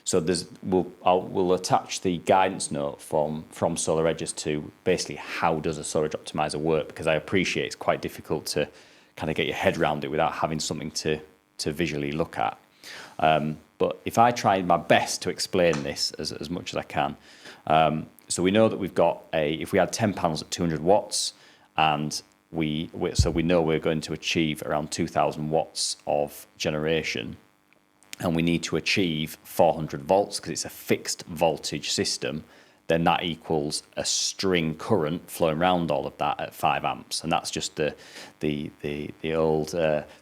So we'll attach the guidance note from Solar Edge as to basically how does a Solar Edge optimizer work, because I appreciate it's quite difficult to kind of get your head around it without having something to visually look at. But if I try my best to explain this as much as I can, so we know that we've got if we had 10 panels at 200 watts, and we know we're going to achieve around 2,000 watts of generation, and we need to achieve 400 volts because it's a fixed voltage system, then that equals a string current flowing around all of that at 5 amps. And that's just the old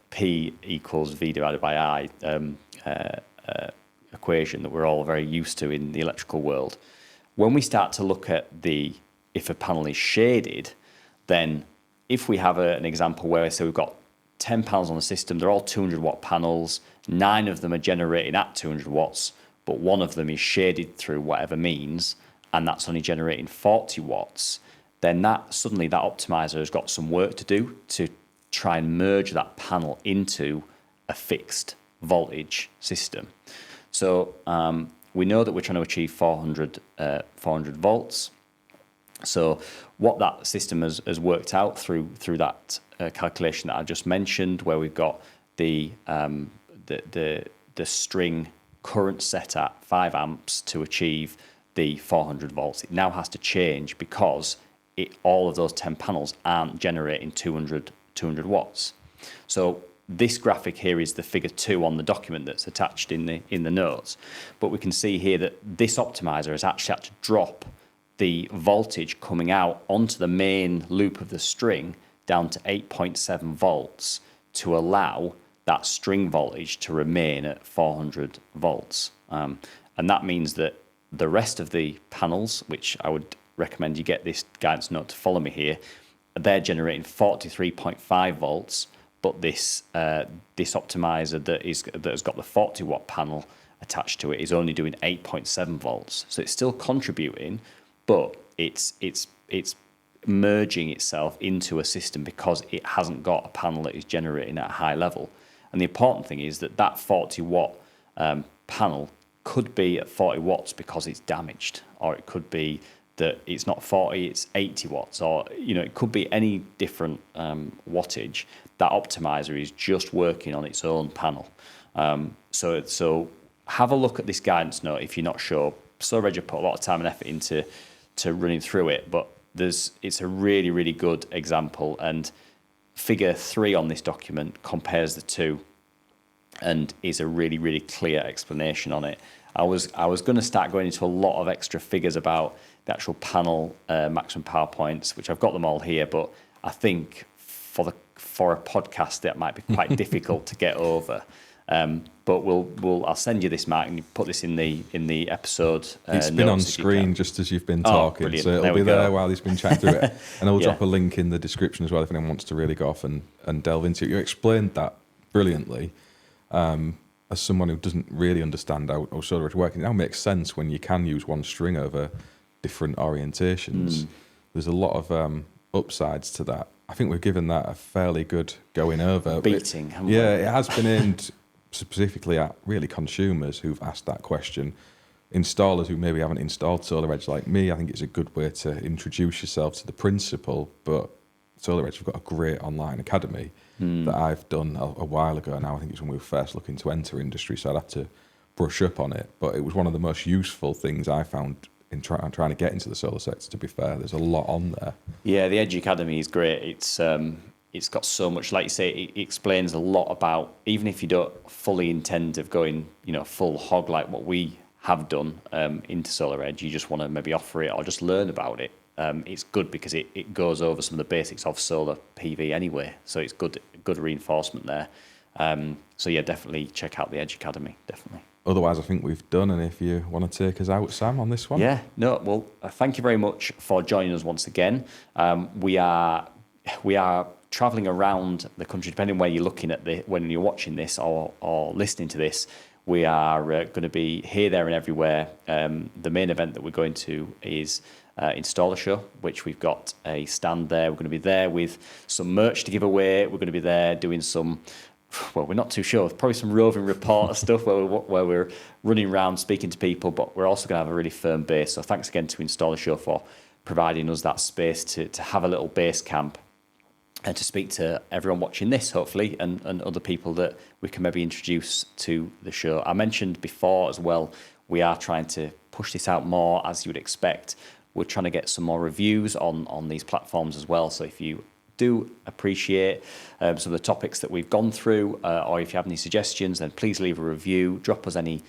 P equals V divided by I equation that we're all very used to in the electrical world. When we start to look at if a panel is shaded, then if we have an example where we've got 10 panels on the system, they're all 200 watt panels, 9 of them are generating at 200 watts, but one of them is shaded through whatever means, and that's only generating 40 watts, then suddenly that optimizer has got some work to do to try and merge that panel into a fixed voltage system. So we know that we're trying to achieve 400 volts. So what that system has worked out through that calculation that I just mentioned, where we've got the string current set at 5 amps to achieve the 400 volts, it now has to change because all of those 10 panels aren't generating 200 watts. So this graphic here is the figure 2 on the document that's attached in the notes. But we can see here that this optimizer has actually had to drop the voltage coming out onto the main loop of the string down to 8.7 volts to allow that string voltage to remain at 400 volts. And that means that the rest of the panels, which I would recommend you get this guidance note to follow me here, they're generating 43.5 volts, but this optimizer that has got the 40 watt panel attached to it is only doing 8.7 volts. So it's still contributing, but it's merging itself into a system because it hasn't got a panel that is generating at a high level. And the important thing is that 40 watt panel could be at 40 watts because it's damaged, or it could be that it's not 40, it's 80 watts, or it could be any different wattage. That optimizer is just working on its own panel. So have a look at this guidance note if you're not sure. Solar Edge put a lot of time and effort into running through it, but it's a really, really good example, and figure 3 on this document compares the two and is a really, really clear explanation on it. I was going to start going into a lot of extra figures about the actual panel maximum power points, which I've got them all here, but I think for a podcast that might be quite difficult to get over. But I'll send you this, Mark, and you put this in the episode. It's been on screen just as you've been talking, brilliant. so it'll be there while he's been chatting through it. And I'll drop a link in the description as well if anyone wants to really go off and delve into it. You explained that brilliantly. As someone who doesn't really understand how Solar Edge works, it now makes sense when you can use one string over different orientations. There's a lot of upsides to that. I think we've given that a fairly good going over. Beating, haven't we? Yeah, it has been aimed specifically at really consumers who've asked that question. installers who maybe haven't installed Solar Edge like me, I think it's a good way to introduce yourself to the principle. But Solar Edge have got a great online academy that I've done a while ago now. I think it's when we were first looking to enter industry, so I'd have to brush up on it. But it was one of the most useful things I found in trying to get into the solar sector, to be fair. There's a lot on there. Yeah, the Edge Academy is great. It's got so much, like you say, it explains a lot about, even if you don't fully intend of going, full hog like what we have done into Solar Edge, you just want to maybe offer it or just learn about it. It's good because it goes over some of the basics of solar PV anyway. So it's good reinforcement there. So yeah, definitely check out the Edge Academy, definitely. Otherwise, I think we've done, and if you want to take us out, Sam, on this one. Yeah, no, well, thank you very much for joining us once again. We are travelling around the country, depending where you're looking at when you're watching this or listening to this. We are going to be here, there, and everywhere. The main event that we're going to is Installer Show, which we've got a stand there. We're going to be there with some merch to give away. We're going to be there doing some, well, we're not too sure, probably some roving reporter stuff where we're running around speaking to people, but we're also going to have a really firm base. So thanks again to Installer Show for providing us that space to have a little base camp and to speak to everyone watching this, hopefully, and other people that we can maybe introduce to the show. I mentioned before as well, we are trying to push this out more, as you would expect. We're trying to get some more reviews on these platforms as well. So if you do appreciate some of the topics that we've gone through, or if you have any suggestions, then please leave a review. Drop us any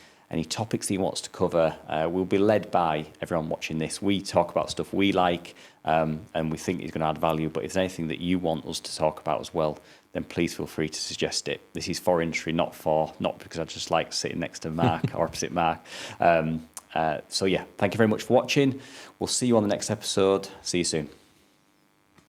topics that you want us to cover. We'll be led by everyone watching this. We talk about stuff we like and we think is going to add value. But if there's anything that you want us to talk about as well, then please feel free to suggest it. This is for industry, not because I just like sitting next to Mark or opposite Mark. So yeah, thank you very much for watching. We'll see you on the next episode. See you soon.